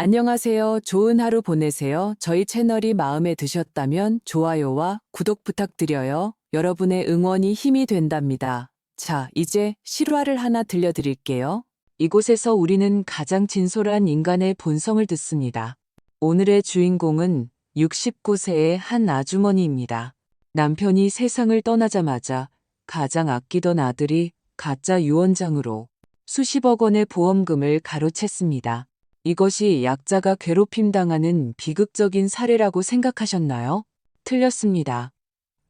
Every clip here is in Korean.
안녕하세요. 좋은 하루 보내세요. 저희 채널이 마음에 드셨다면 좋아요와 구독 부탁드려요. 여러분의 응원이 힘이 된답니다. 자, 이제 실화를 하나 들려드릴게요. 이곳에서 우리는 가장 진솔한 인간의 본성을 듣습니다. 오늘의 주인공은 69세의 한 아주머니입니다. 남편이 세상을 떠나자마자 가장 아끼던 아들이 가짜 유언장으로 수십억 원의 보험금을 가로챘습니다. 이것이 약자가 괴롭힘 당하는 비극적인 사례라고 생각하셨나요? 틀렸습니다.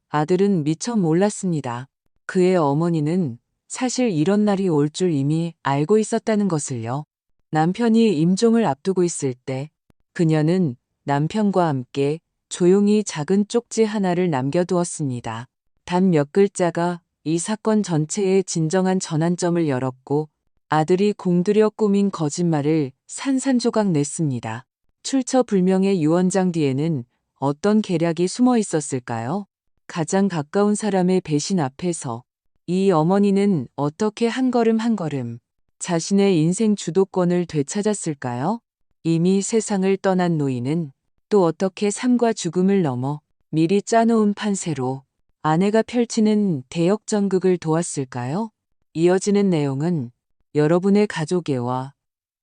아들은 미처 몰랐습니다. 그의 어머니는 사실 이런 날이 올 줄 이미 알고 있었다는 것을요. 남편이 임종을 앞두고 있을 때 그녀는 남편과 함께 조용히 작은 쪽지 하나를 남겨두었습니다. 단 몇 글자가 이 사건 전체의 진정한 전환점을 열었고 아들이 공들여 꾸민 거짓말을 산산조각 냈습니다. 출처불명의 유언장 뒤에는 어떤 계략이 숨어 있었을까요? 가장 가까운 사람의 배신 앞에서 이 어머니는 어떻게 한 걸음 한 걸음 자신의 인생 주도권을 되찾았을까요? 이미 세상을 떠난 노인은 또 어떻게 삶과 죽음을 넘어 미리 짜놓은 판세로 아내가 펼치는 대역전극을 도왔을까요? 이어지는 내용은 여러분의 가족애와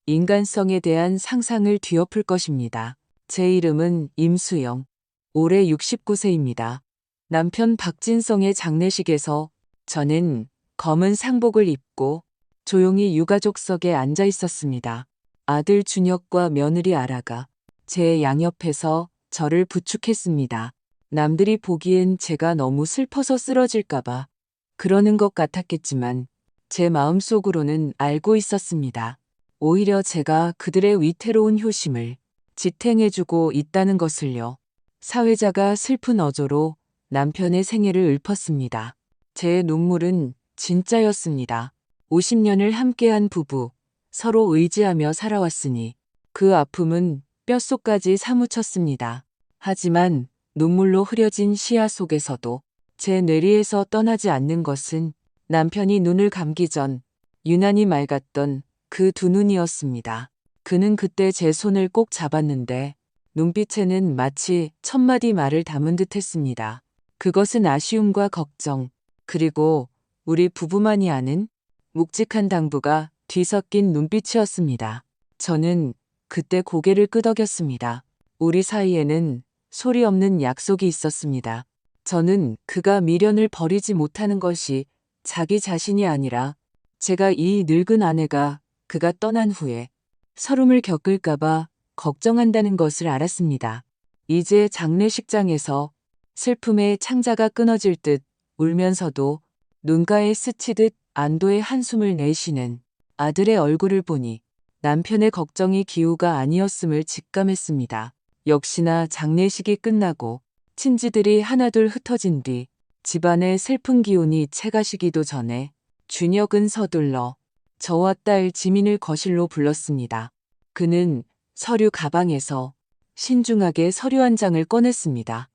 인간성에 대한 상상을 뒤엎을 것입니다. 제 이름은 임수영. 올해 69세입니다. 남편 박진성의 장례식에서 저는 검은 상복을 입고 조용히 유가족석에 앉아 있었습니다. 아들 준혁과 며느리 아라가 제 양옆에서 저를 부축했습니다. 남들이 보기엔 제가 너무 슬퍼서 쓰러질까봐 그러는 것 같았겠지만 제 마음속으로는 알고 있었습니다. 오히려 제가 그들의 위태로운 효심을 지탱해주고 있다는 것을요. 사회자가 슬픈 어조로 남편의 생애를 읊었습니다. 제 눈물은 진짜였습니다. 50년을 함께한 부부, 서로 의지하며 살아왔으니 그 아픔은 뼛속까지 사무쳤습니다. 하지만 눈물로 흐려진 시야 속에서도 제 뇌리에서 떠나지 않는 것은 남편이 눈을 감기 전 유난히 맑았던 그 두 눈이었습니다. 그는 그때 제 손을 꼭 잡았는데 눈빛에는 마치 천마디 말을 담은 듯 했습니다. 그것은 아쉬움과 걱정, 그리고 우리 부부만이 아는 묵직한 당부가 뒤섞인 눈빛이었습니다. 저는 그때 고개를 끄덕였습니다. 우리 사이에는 소리 없는 약속이 있었습니다. 저는 그가 미련을 버리지 못하는 것이 자기 자신이 아니라 제가 이 늙은 아내가 그가 떠난 후에 서름을 겪을까봐 걱정한다는 것을 알았습니다. 이제 장례식장에서 슬픔의 창자가 끊어질 듯 울면서도 눈가에 스치듯 안도의 한숨을 내쉬는 아들의 얼굴을 보니 남편의 걱정이 기우가 아니었음을 직감했습니다. 역시나 장례식이 끝나고 친지들이 하나둘 흩어진 뒤 집안의 슬픈 기운이 채가시기도 전에 준혁은 서둘러 저와 딸 지민을 거실로 불렀습니다. 그는 서류 가방에서 신중하게 서류 한 장을 꺼냈습니다.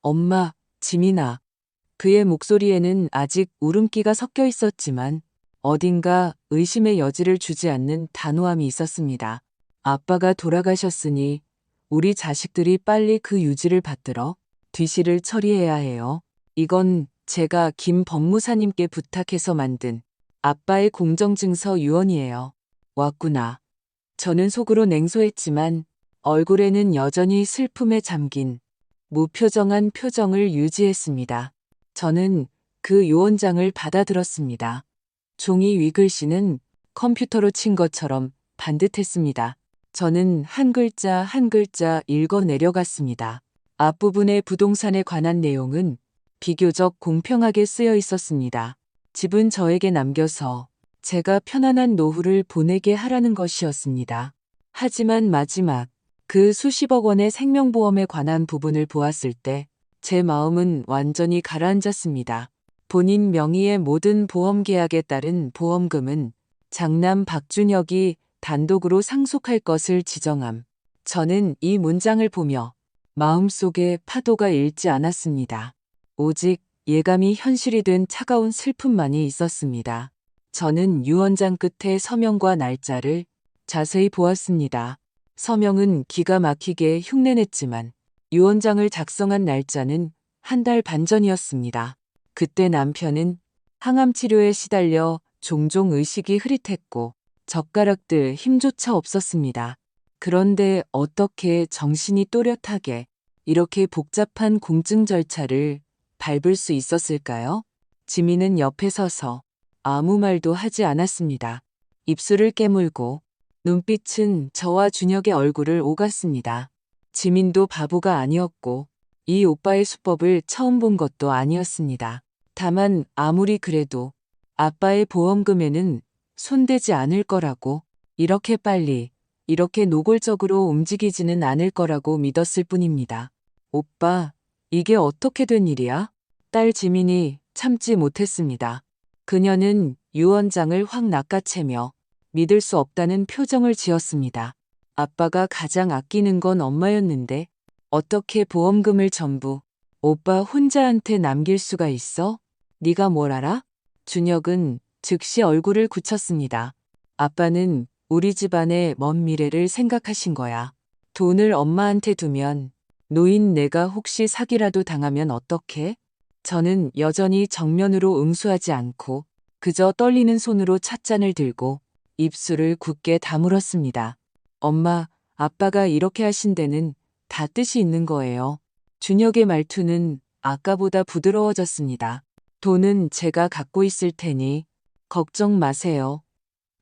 엄마, 지민아. 그의 목소리에는 아직 울음기가 섞여 있었지만 어딘가 의심의 여지를 주지 않는 단호함이 있었습니다. 아빠가 돌아가셨으니 우리 자식들이 빨리 그 유지를 받들어 뒤실을 처리해야 해요. 이건 제가 김 법무사님께 부탁해서 만든 아빠의 공정증서 유언이에요. 왔구나. 저는 속으로 냉소했지만 얼굴에는 여전히 슬픔에 잠긴 무표정한 표정을 유지했습니다. 저는 그 유언장을 받아들었습니다. 종이 위글씨는 컴퓨터로 친 것처럼 반듯했습니다. 저는 한 글자 한 글자 읽어 내려갔습니다. 앞부분의 부동산에 관한 내용은 비교적 공평하게 쓰여 있었습니다. 집은 저에게 남겨서 제가 편안한 노후를 보내게 하라는 것이었습니다. 하지만 마지막 그 수십억 원의 생명보험에 관한 부분을 보았을 때 제 마음은 완전히 가라앉았습니다. 본인 명의의 모든 보험 계약에 따른 보험금은 장남 박준혁이 단독으로 상속할 것을 지정함. 저는 이 문장을 보며 마음속에 파도가 일지 않았습니다. 오직 예감이 현실이 된 차가운 슬픔만이 있었습니다. 저는 유언장 끝에 서명과 날짜를 자세히 보았습니다. 서명은 기가 막히게 흉내냈지만 유언장을 작성한 날짜는 한 달 반 전이었습니다. 그때 남편은 항암 치료에 시달려 종종 의식이 흐릿했고 젓가락들 힘조차 없었습니다. 그런데 어떻게 정신이 또렷하게 이렇게 복잡한 공증 절차를 밟을 수 있었을까요? 지민은 옆에 서서 아무 말도 하지 않았습니다. 입술을 깨물고 눈빛은 저와 준혁의 얼굴을 오갔습니다. 지민도 바보가 아니었고 이 오빠의 수법을 처음 본 것도 아니었습니다. 다만 아무리 그래도 아빠의 보험금에는 손대지 않을 거라고, 이렇게 빨리, 이렇게 노골적으로 움직이지는 않을 거라고 믿었을 뿐입니다. 오빠, 이게 어떻게 된 일이야? 딸 지민이 참지 못했습니다. 그녀는 유언장을 확 낚아채며 믿을 수 없다는 표정을 지었습니다. 아빠가 가장 아끼는 건 엄마였는데 어떻게 보험금을 전부 오빠 혼자한테 남길 수가 있어? 네가 뭘 알아? 준혁은 즉시 얼굴을 굳혔습니다. 아빠는 우리 집안의 먼 미래를 생각하신 거야. 돈을 엄마한테 두면 노인 내가 혹시 사기라도 당하면 어떡해? 저는 여전히 정면으로 응수하지 않고 그저 떨리는 손으로 찻잔을 들고 입술을 굳게 다물었습니다. 엄마, 아빠가 이렇게 하신 데는 다 뜻이 있는 거예요. 준혁의 말투는 아까보다 부드러워졌습니다. 돈은 제가 갖고 있을 테니 걱정 마세요.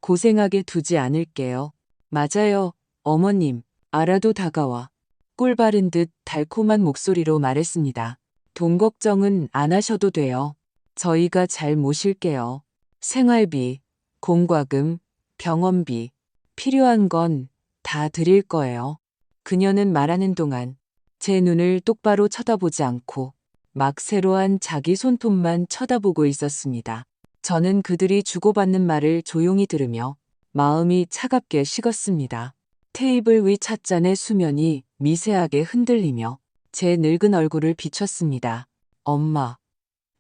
고생하게 두지 않을게요. 맞아요, 어머님. 알아도 다가와 꿀 바른 듯 달콤한 목소리로 말했습니다. 돈 걱정은 안 하셔도 돼요. 저희가 잘 모실게요. 생활비, 공과금, 병원비, 필요한 건 다 드릴 거예요. 그녀는 말하는 동안 제 눈을 똑바로 쳐다보지 않고 막 세로한 자기 손톱만 쳐다보고 있었습니다. 저는 그들이 주고받는 말을 조용히 들으며 마음이 차갑게 식었습니다. 테이블 위 찻잔의 수면이 미세하게 흔들리며 제 늙은 얼굴을 비췄습니다. 엄마.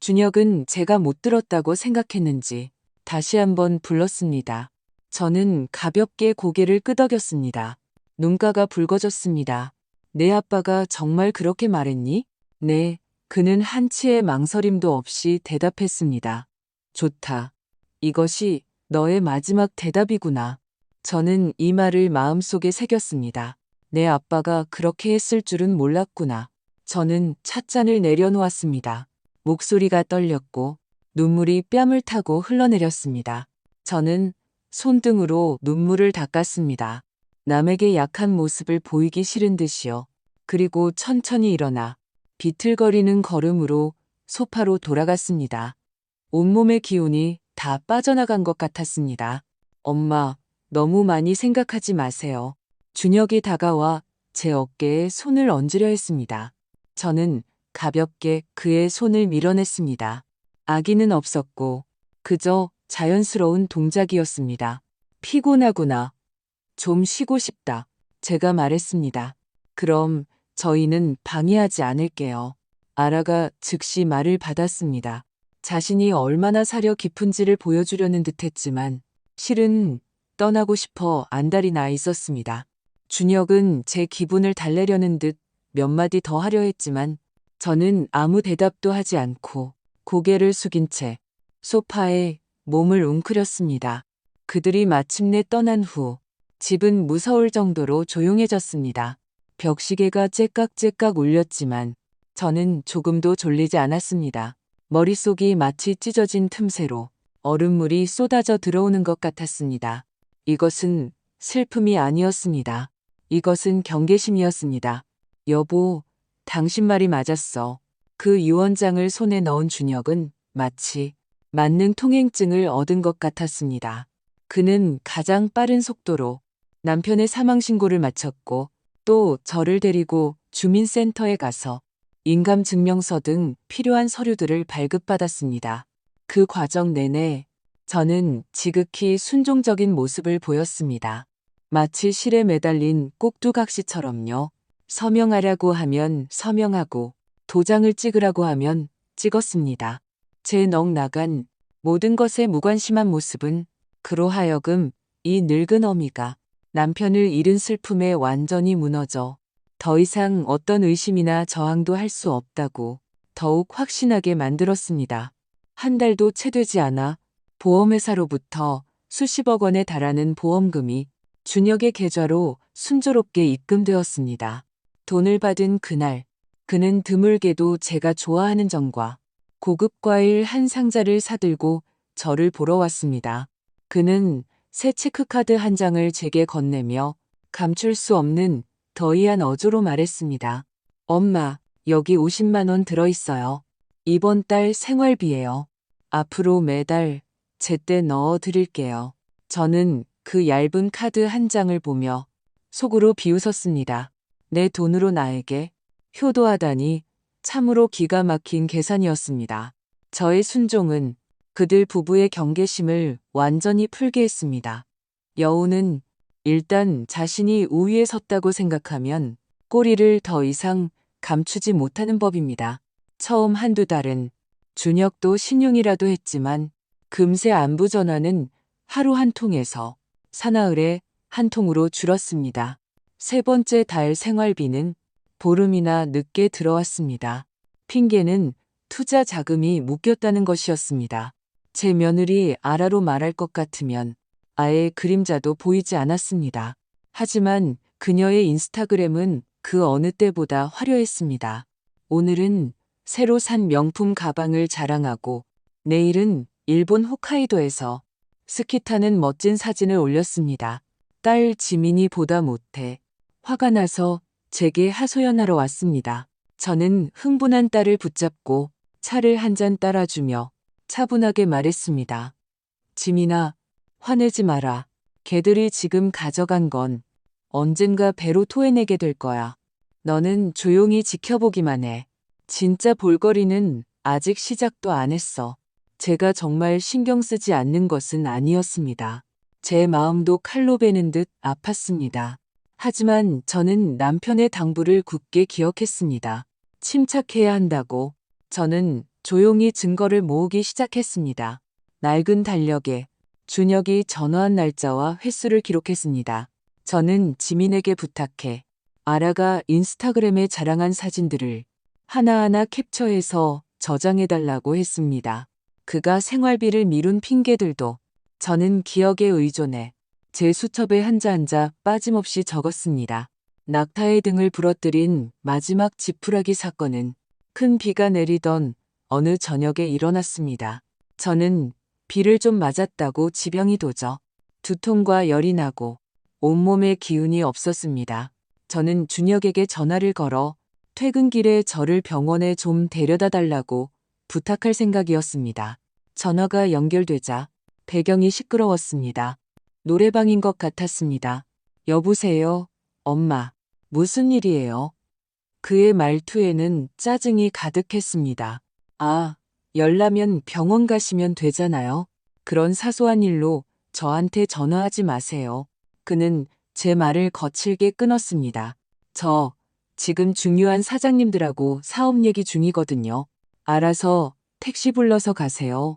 준혁은 제가 못 들었다고 생각했는지 다시 한번 불렀습니다. 저는 가볍게 고개를 끄덕였습니다. 눈가가 붉어졌습니다. 내 아빠가 정말 그렇게 말했니? 네, 그는 한치의 망설임도 없이 대답했습니다. 좋다. 이것이 너의 마지막 대답이구나. 저는 이 말을 마음속에 새겼습니다. 내 아빠가 그렇게 했을 줄은 몰랐구나. 저는 찻잔을 내려놓았습니다. 목소리가 떨렸고 눈물이 뺨을 타고 흘러내렸습니다. 저는 손등으로 눈물을 닦았습니다. 남에게 약한 모습을 보이기 싫은 듯이요. 그리고 천천히 일어나 비틀거리는 걸음으로 소파로 돌아갔습니다. 온몸의 기운이 다 빠져나간 것 같았습니다. 엄마, 너무 많이 생각하지 마세요. 준혁이 다가와 제 어깨에 손을 얹으려 했습니다. 저는 가볍게 그의 손을 밀어냈습니다. 아기는 없었고 그저 자연스러운 동작이었습니다. 피곤하구나. 좀 쉬고 싶다. 제가 말했습니다. 그럼 저희는 방해하지 않을게요. 아라가 즉시 말을 받았습니다. 자신이 얼마나 사려 깊은지를 보여주려는 듯했지만 실은 떠나고 싶어 안달이 나 있었습니다. 준혁은 제 기분을 달래려는 듯 몇 마디 더 하려 했지만 저는 아무 대답도 하지 않고 고개를 숙인 채 소파에 몸을 웅크렸습니다. 그들이 마침내 떠난 후 집은 무서울 정도로 조용해졌습니다. 벽시계가 째깍째깍 울렸지만 저는 조금도 졸리지 않았습니다. 머릿속이 마치 찢어진 틈새로 얼음물이 쏟아져 들어오는 것 같았습니다. 이것은 슬픔이 아니었습니다. 이것은 경계심이었습니다. 여보, 당신 말이 맞았어. 그 유언장을 손에 넣은 준혁은 마치 만능 통행증을 얻은 것 같았습니다. 그는 가장 빠른 속도로 남편의 사망 신고를 마쳤고 또 저를 데리고 주민센터에 가서 인감증명서 등 필요한 서류들을 발급받았습니다. 그 과정 내내 저는 지극히 순종적인 모습을 보였습니다. 마치 실에 매달린 꼭두각시처럼요. 서명하라고 하면 서명하고 도장을 찍으라고 하면 찍었습니다. 제 넋 나간 모든 것에 무관심한 모습은 그로 하여금 이 늙은 어미가 남편을 잃은 슬픔에 완전히 무너져 더 이상 어떤 의심이나 저항도 할 수 없다고 더욱 확신하게 만들었습니다. 한 달도 채 되지 않아 보험회사로부터 수십억 원에 달하는 보험금이 준혁의 계좌로 순조롭게 입금되었습니다. 돈을 받은 그날, 그는 드물게도 제가 좋아하는 정과 고급 과일 한 상자를 사들고 저를 보러 왔습니다. 그는 새 체크카드 한 장을 제게 건네며 감출 수 없는 더이한 어조로 말했습니다. 엄마, 여기 50만 원 들어있어요. 이번 달 생활비예요. 앞으로 매달 제때 넣어 드릴게요. 저는 그 얇은 카드 한 장을 보며 속으로 비웃었습니다. 내 돈으로 나에게 효도하다니 참으로 기가 막힌 계산이었습니다. 저의 순종은 그들 부부의 경계심을 완전히 풀게 했습니다. 여우는 일단 자신이 우위에 섰다고 생각하면 꼬리를 더 이상 감추지 못하는 법입니다. 처음 한두 달은 준혁도 신용이라도 했지만 금세 안부 전화는 하루 한 통에서 사나흘에 한 통으로 줄었습니다. 세 번째 달 생활비는 보름이나 늦게 들어왔습니다. 핑계는 투자 자금이 묶였다는 것이었습니다. 제 며느리 아라로 말할 것 같으면 아예 그림자도 보이지 않았습니다. 하지만 그녀의 인스타그램은 그 어느 때보다 화려했습니다. 오늘은 새로 산 명품 가방을 자랑하고 내일은 일본 홋카이도에서 스키 타는 멋진 사진을 올렸습니다. 딸 지민이 보다 못해 화가 나서 제게 하소연하러 왔습니다. 저는 흥분한 딸을 붙잡고 차를 한 잔 따라주며 차분하게 말했습니다. 지민아, 화내지 마라. 걔들이 지금 가져간 건 언젠가 배로 토해내게 될 거야. 너는 조용히 지켜보기만 해. 진짜 볼거리는 아직 시작도 안 했어. 제가 정말 신경 쓰지 않는 것은 아니었습니다. 제 마음도 칼로 베는 듯 아팠습니다. 하지만 저는 남편의 당부를 굳게 기억했습니다. 침착해야 한다고. 저는 조용히 증거를 모으기 시작했습니다. 낡은 달력에 준혁이 전화한 날짜와 횟수를 기록했습니다. 저는 지민에게 부탁해 아라가 인스타그램에 자랑한 사진들을 하나하나 캡처해서 저장해달라고 했습니다. 그가 생활비를 미룬 핑계들도 저는 기억에 의존해 제 수첩에 한자 빠짐없이 적었습니다. 낙타의 등을 부러뜨린 마지막 지푸라기 사건은 큰 비가 내리던 어느 저녁에 일어났습니다. 저는 비를 좀 맞았다고 지병이 도져 두통과 열이 나고 온몸에 기운이 없었습니다. 저는 준혁에게 전화를 걸어 퇴근길에 저를 병원에 좀 데려다 달라고 부탁할 생각이었습니다. 전화가 연결되자 배경이 시끄러웠습니다. 노래방인 것 같았습니다. 여보세요, 엄마. 무슨 일이에요? 그의 말투에는 짜증이 가득했습니다. 아, 열나면 병원 가시면 되잖아요. 그런 사소한 일로 저한테 전화하지 마세요. 그는 제 말을 거칠게 끊었습니다. 저 지금 중요한 사장님들하고 사업 얘기 중이거든요. 알아서 택시 불러서 가세요.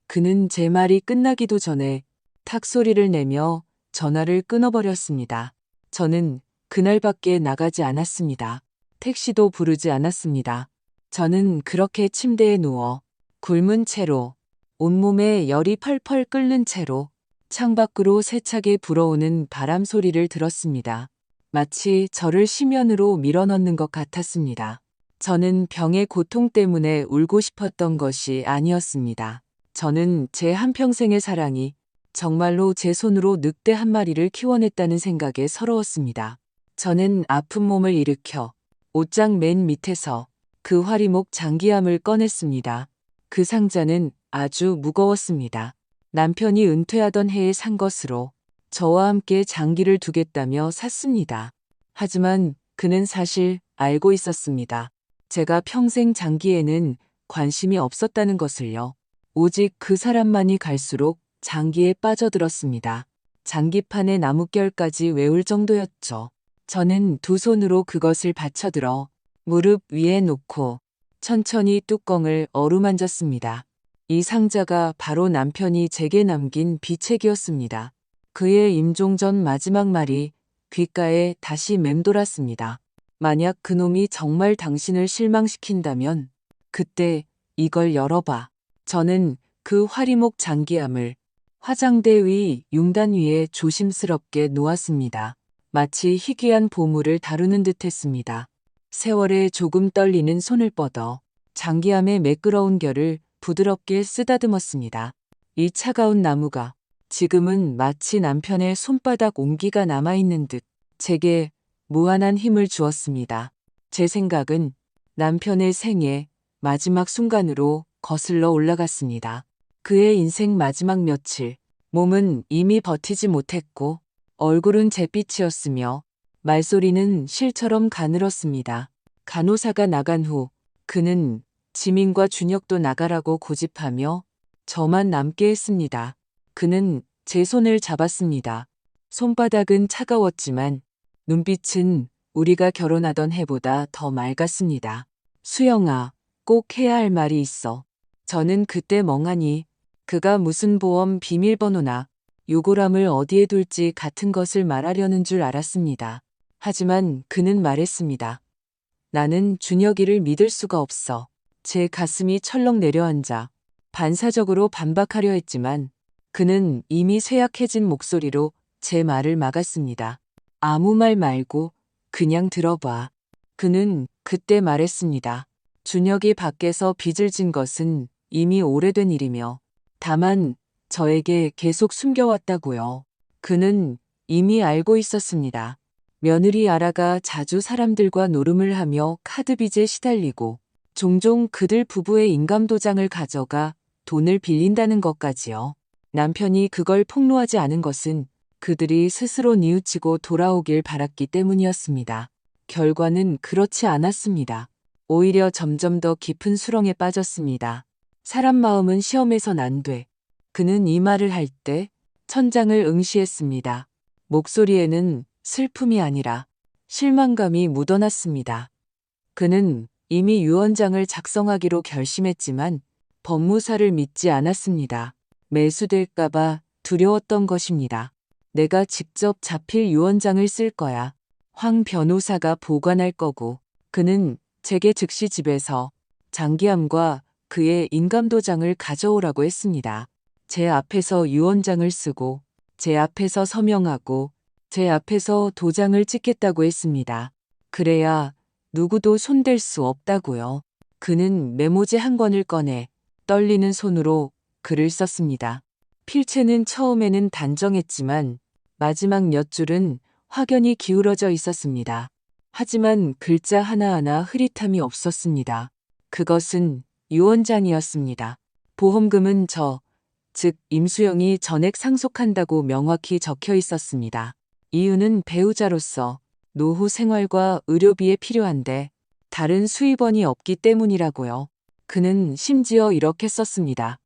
그는 제 말이 끝나기도 전에 탁 소리를 내며 전화를 끊어버렸습니다. 저는 그날밖에 나가지 않았습니다. 택시도 부르지 않았습니다. 저는 그렇게 침대에 누워 굶은 채로 온몸에 열이 펄펄 끓는 채로 창밖으로 세차게 불어오는 바람 소리를 들었습니다. 마치 저를 심연으로 밀어넣는 것 같았습니다. 저는 병의 고통 때문에 울고 싶었던 것이 아니었습니다. 저는 제 한평생의 사랑이 정말로 제 손으로 늑대 한 마리를 키워냈다는 생각에 서러웠습니다. 저는 아픈 몸을 일으켜 옷장 맨 밑에서 그 화리목 장기함을 꺼냈습니다. 그 상자는 아주 무거웠습니다. 남편이 은퇴하던 해에 산 것으로 저와 함께 장기를 두겠다며 샀습니다. 하지만 그는 사실 알고 있었습니다. 제가 평생 장기에는 관심이 없었다는 것을요. 오직 그 사람만이 갈수록 장기에 빠져들었습니다. 장기판의 나뭇결까지 외울 정도였죠. 저는 두 손으로 그것을 받쳐들어 무릎 위에 놓고 천천히 뚜껑을 어루만졌습니다. 이 상자가 바로 남편이 제게 남긴 비책이었습니다. 그의 임종 전 마지막 말이 귓가에 다시 맴돌았습니다. 만약 그놈이 정말 당신을 실망시킨다면 그때 이걸 열어봐. 저는 그 화리목 장기암을 화장대 위 융단 위에 조심스럽게 놓았습니다. 마치 희귀한 보물을 다루는 듯했습니다. 세월에 조금 떨리는 손을 뻗어 장기암의 매끄러운 결을 부드럽게 쓰다듬었습니다. 이 차가운 나무가 지금은 마치 남편의 손바닥 온기가 남아있는 듯 제게 무한한 힘을 주었습니다. 제 생각은 남편의 생애 마지막 순간으로 거슬러 올라갔습니다. 그의 인생 마지막 며칠, 몸은 이미 버티지 못했고 얼굴은 잿빛이었으며 말소리는 실처럼 가늘었습니다. 간호사가 나간 후 그는 지민과 준혁도 나가라고 고집하며 저만 남게 했습니다. 그는 제 손을 잡았습니다. 손바닥은 차가웠지만 눈빛은 우리가 결혼하던 해보다 더 맑았습니다. 수영아, 꼭 해야 할 말이 있어. 저는 그때 멍하니 그가 무슨 보험 비밀번호나 요고람을 어디에 둘지 같은 것을 말하려는 줄 알았습니다. 하지만 그는 말했습니다. 나는 준혁이를 믿을 수가 없어. 제 가슴이 철렁 내려앉아 반사적으로 반박하려 했지만 그는 이미 쇠약해진 목소리로 제 말을 막았습니다. 아무 말 말고 그냥 들어봐. 그는 그때 말했습니다. 준혁이 밖에서 빚을 진 것은 이미 오래된 일이며 다만 저에게 계속 숨겨왔다고요. 그는 이미 알고 있었습니다. 며느리 아라가 자주 사람들과 노름을 하며 카드빚에 시달리고 종종 그들 부부의 인감도장을 가져가 돈을 빌린다는 것까지요. 남편이 그걸 폭로하지 않은 것은 그들이 스스로 뉘우치고 돌아오길 바랐기 때문이었습니다. 결과는 그렇지 않았습니다. 오히려 점점 더 깊은 수렁에 빠졌습니다. 사람 마음은 시험에서 난돼. 그는 이 말을 할 때 천장을 응시했습니다. 목소리에는 슬픔이 아니라 실망감이 묻어났습니다. 그는 이미 유언장을 작성하기로 결심했지만 법무사를 믿지 않았습니다. 매수될까봐 두려웠던 것입니다. 내가 직접 자필 유언장을 쓸 거야. 황 변호사가 보관할 거고 그는 제게 즉시 집에서 장기암과 그의 인감도장을 가져오라고 했습니다. 제 앞에서 유언장을 쓰고 제 앞에서 서명하고 제 앞에서 도장을 찍겠다고 했습니다. 그래야 누구도 손댈 수 없다고요. 그는 메모지 한 권을 꺼내 떨리는 손으로 글을 썼습니다. 필체는 처음에는 단정했지만 마지막 몇 줄은 확연히 기울어져 있었습니다. 하지만 글자 하나하나 흐릿함이 없었습니다. 그것은 유언장이었습니다. 보험금은 즉 임수영이 전액 상속한다고 명확히 적혀 있었습니다. 이유는 배우자로서 노후 생활과 의료비에 필요한데 다른 수입원이 없기 때문이라고요. 그는 심지어 이렇게 썼습니다.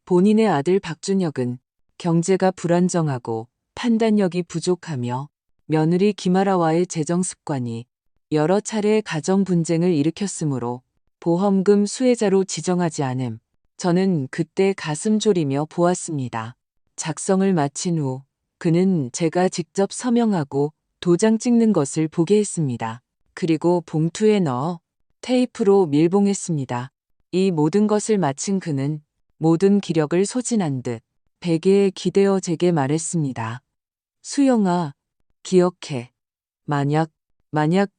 본인의 아들 박준혁은 경제가 불안정하고 판단력이 부족하며 며느리 김아라와의 재정 습관이 여러 차례 가정 분쟁을 일으켰으므로 보험금 수혜자로 지정하지 않음. 저는 그때 가슴 졸이며 보았습니다. 작성을 마친 후 그는 제가 직접 서명하고 도장 찍는 것을 보게 했습니다. 그리고 봉투에 넣어 테이프로 밀봉했습니다. 이 모든 것을 마친 그는 모든 기력을 소진한 듯 베개에 기대어 제게 말했습니다. 수영아, 기억해. 만약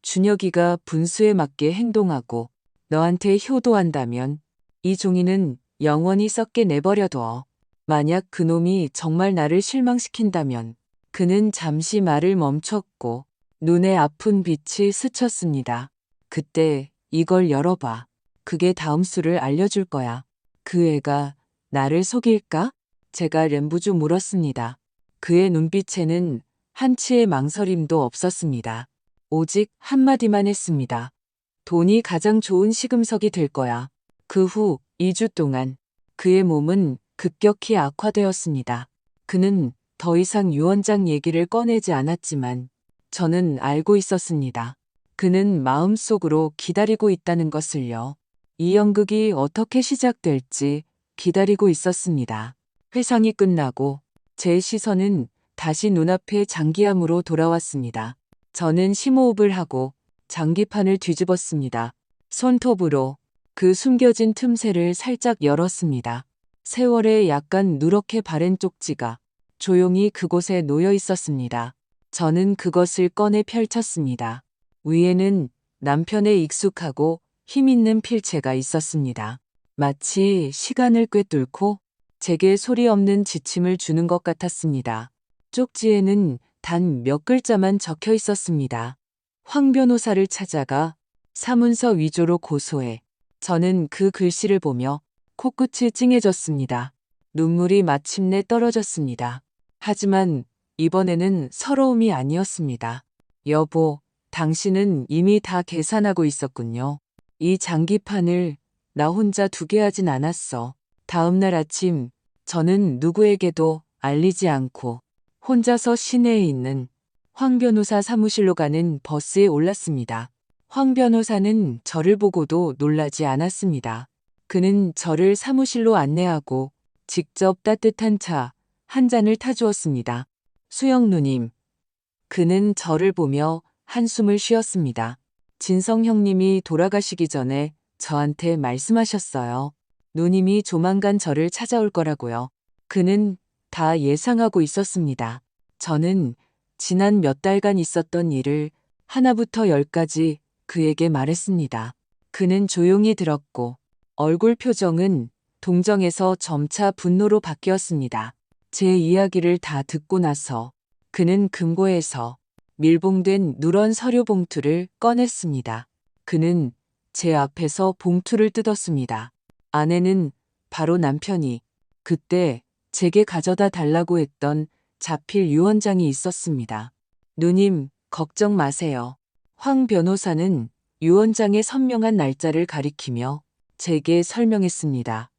준혁이가 분수에 맞게 행동하고 너한테 효도한다면 이 종이는 영원히 썩게 내버려둬. 만약 그놈이 정말 나를 실망시킨다면 그는 잠시 말을 멈췄고 눈에 아픈 빛이 스쳤습니다. 그때 이걸 열어봐. 그게 다음 수를 알려줄 거야. 그 애가 나를 속일까? 제가 рем부주 물었습니다. 그의 눈빛에는 한치의 망설임도 없었습니다. 오직 한마디만 했습니다. 돈이 가장 좋은 시금석이 될 거야. 그 후 2주 동안 그의 몸은 급격히 악화되었습니다. 그는 더 이상 유언장 얘기를 꺼내지 않았지만 저는 알고 있었습니다. 그는 마음속으로 기다리고 있다는 것을요. 이 연극이 어떻게 시작될지 기다리고 있었습니다. 회상이 끝나고 제 시선은 다시 눈앞에 장기함으로 돌아왔습니다. 저는 심호흡을 하고 장기판을 뒤집었습니다. 손톱으로 그 숨겨진 틈새를 살짝 열었습니다. 세월에 약간 누렇게 바랜 쪽지가 조용히 그곳에 놓여 있었습니다. 저는 그것을 꺼내 펼쳤습니다. 위에는 남편의 익숙하고 힘있는 필체가 있었습니다. 마치 시간을 꿰뚫고 제게 소리 없는 지침을 주는 것 같았습니다. 쪽지에는 단 몇 글자만 적혀 있었습니다. 황 변호사를 찾아가 사문서 위조로 고소해. 저는 그 글씨를 보며 코끝이 찡해졌습니다. 눈물이 마침내 떨어졌습니다. 하지만 이번에는 서러움이 아니었습니다. 여보, 당신은 이미 다 계산하고 있었군요. 이 장기판을 나 혼자 두게 하진 않았어. 다음 날 아침 저는 누구에게도 알리지 않고 혼자서 시내에 있는 황 변호사 사무실로 가는 버스에 올랐습니다. 황 변호사는 저를 보고도 놀라지 않았습니다. 그는 저를 사무실로 안내하고 직접 따뜻한 차 한 잔을 타주었습니다. 수영 누님. 그는 저를 보며 한숨을 쉬었습니다. 진성 형님이 돌아가시기 전에 저한테 말씀하셨어요. 누님이 조만간 저를 찾아올 거라고요. 그는 다 예상하고 있었습니다. 저는 지난 몇 달간 있었던 일을 하나부터 열까지 그에게 말했습니다. 그는 조용히 들었고 얼굴 표정은 동정에서 점차 분노로 바뀌었습니다. 제 이야기를 다 듣고 나서 그는 금고에서 밀봉된 누런 서류 봉투를 꺼냈습니다. 그는 제 앞에서 봉투를 뜯었습니다. 안에는 바로 남편이 그때 제게 가져다 달라고 했던 자필 유언장이 있었습니다. 누님, 걱정 마세요. 황 변호사는 유언장의 선명한 날짜를 가리키며 제게 설명했습니다.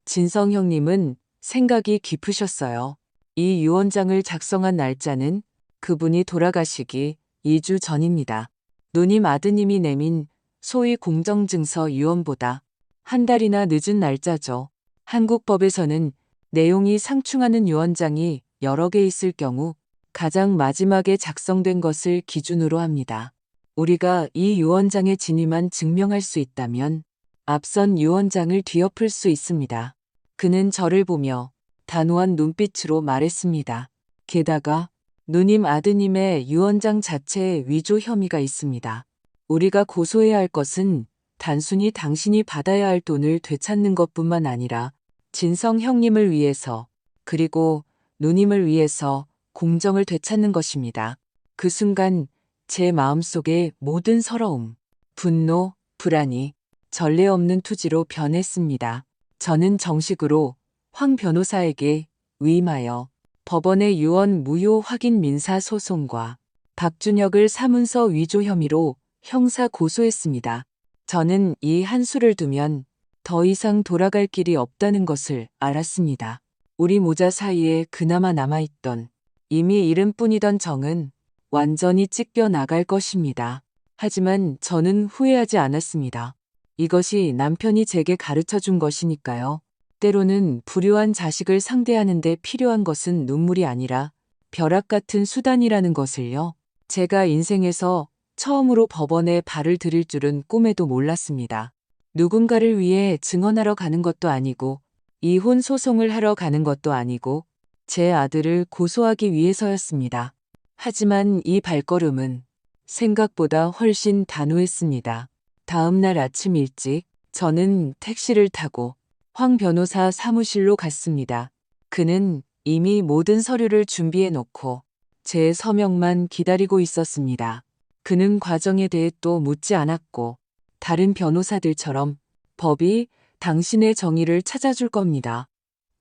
진성 형님은 생각이 깊으셨어요. 이 유언장을 작성한 날짜는 그분이 돌아가시기 2주 전입니다. 누님 아드님이 내민 소위 공정증서 유언보다 한 달이나 늦은 날짜죠. 한국 법에서는 내용이 상충하는 유언장이 여러 개 있을 경우 가장 마지막에 작성된 것을 기준으로 합니다. 우리가 이 유언장의 진위만 증명할 수 있다면 앞선 유언장을 뒤엎을 수 있습니다. 그는 저를 보며 단호한 눈빛으로 말했습니다. 게다가 누님 아드님의 유언장 자체에 위조 혐의가 있습니다. 우리가 고소해야 할 것은 단순히 당신이 받아야 할 돈을 되찾는 것뿐만 아니라 진성 형님을 위해서 그리고 누님을 위해서 공정을 되찾는 것입니다. 그 순간 제 마음속의 모든 서러움, 분노, 불안이 전례 없는 투지로 변했습니다. 저는 정식으로 황 변호사에게 위임하여 법원의 유언 무효 확인 민사 소송과 박준혁을 사문서 위조 혐의로 형사 고소했습니다. 저는 이 한 수를 두면 더 이상 돌아갈 길이 없다는 것을 알았습니다. 우리 모자 사이에 그나마 남아있던 이미 이름뿐이던 정은 완전히 찢겨 나갈 것입니다. 하지만 저는 후회하지 않았습니다. 이것이 남편이 제게 가르쳐 준 것이니까요. 때로는 불효한 자식을 상대하는 데 필요한 것은 눈물이 아니라 벼락 같은 수단이라는 것을요. 제가 인생에서 처음으로 법원에 발을 들일 줄은 꿈에도 몰랐습니다. 누군가를 위해 증언하러 가는 것도 아니고 이혼 소송을 하러 가는 것도 아니고 제 아들을 고소하기 위해서였습니다. 하지만 이 발걸음은 생각보다 훨씬 단호했습니다. 다음 날 아침 일찍 저는 택시를 타고 황 변호사 사무실로 갔습니다. 그는 이미 모든 서류를 준비해 놓고 제 서명만 기다리고 있었습니다. 그는 과정에 대해 또 묻지 않았고 다른 변호사들처럼 법이 당신의 정의를 찾아줄 겁니다.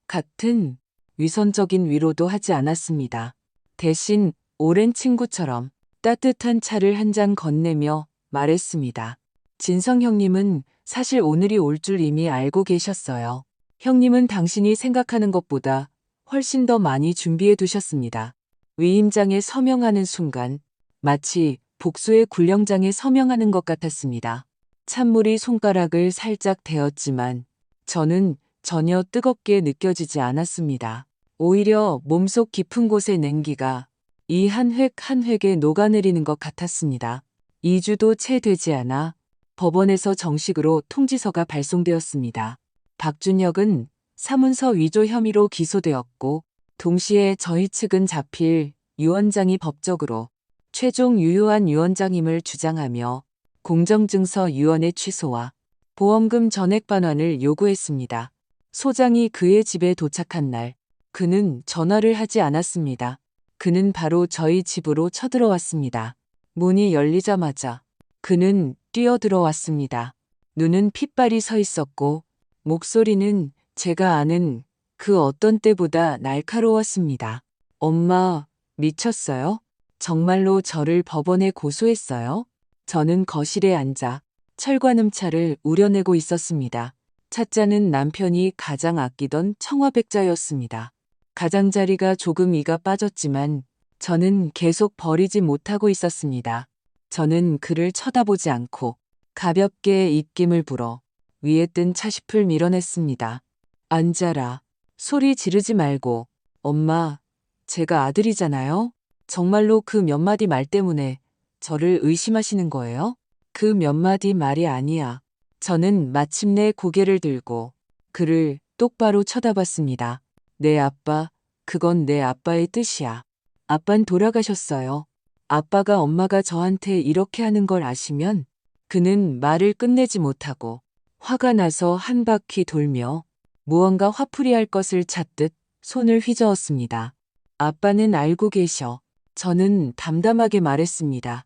같은 위선적인 위로도 하지 않았습니다. 대신 오랜 친구처럼 따뜻한 차를 한 잔 건네며 말했습니다. 진성 형님은 사실 오늘이 올 줄 이미 알고 계셨어요. 형님은 당신이 생각하는 것보다 훨씬 더 많이 준비해 두셨습니다. 위임장에 서명하는 순간 마치 복수의 군령장에 서명하는 것 같았습니다. 찬물이 손가락을 살짝 데웠지만 저는 전혀 뜨겁게 느껴지지 않았습니다. 오히려 몸속 깊은 곳의 냉기가 이 한 획 한 획에 녹아내리는 것 같았습니다. 2주도 채 되지 않아 법원에서 정식으로 통지서가 발송되었습니다. 박준혁은 사문서 위조 혐의로 기소되었고 동시에 저희 측은 자필 유언장이 법적으로 최종 유효한 유언장임을 주장하며 공정증서 유언의 취소와 보험금 전액 반환을 요구했습니다. 소장이 그의 집에 도착한 날 그는 전화를 하지 않았습니다. 그는 바로 저희 집으로 쳐들어왔습니다. 문이 열리자마자 그는 뛰어들어왔습니다. 눈은 핏발이 서 있었고 목소리는 제가 아는 그 어떤 때보다 날카로웠습니다. 엄마, 미쳤어요? 정말로 저를 법원에 고소했어요? 저는 거실에 앉아 철관음차를 우려내고 있었습니다. 찻잔은 남편이 가장 아끼던 청화백자였습니다. 가장자리가 조금 이가 빠졌지만 저는 계속 버리지 못하고 있었습니다. 저는 그를 쳐다보지 않고 가볍게 입김을 불어 위에 뜬 차짚을 밀어냈습니다. 앉아라. 소리 지르지 말고. 엄마, 제가 아들이잖아요? 정말로 그 몇 마디 말 때문에 저를 의심하시는 거예요? 그 몇 마디 말이 아니야. 저는 마침내 고개를 들고 그를 똑바로 쳐다봤습니다. 내 아빠, 그건 내 아빠의 뜻이야. 아빤 돌아가셨어요. 아빠가 엄마가 저한테 이렇게 하는 걸 아시면 그는 말을 끝내지 못하고 화가 나서 한 바퀴 돌며 무언가 화풀이할 것을 찾듯 손을 휘저었습니다. 아빠는 알고 계셔. 저는 담담하게 말했습니다.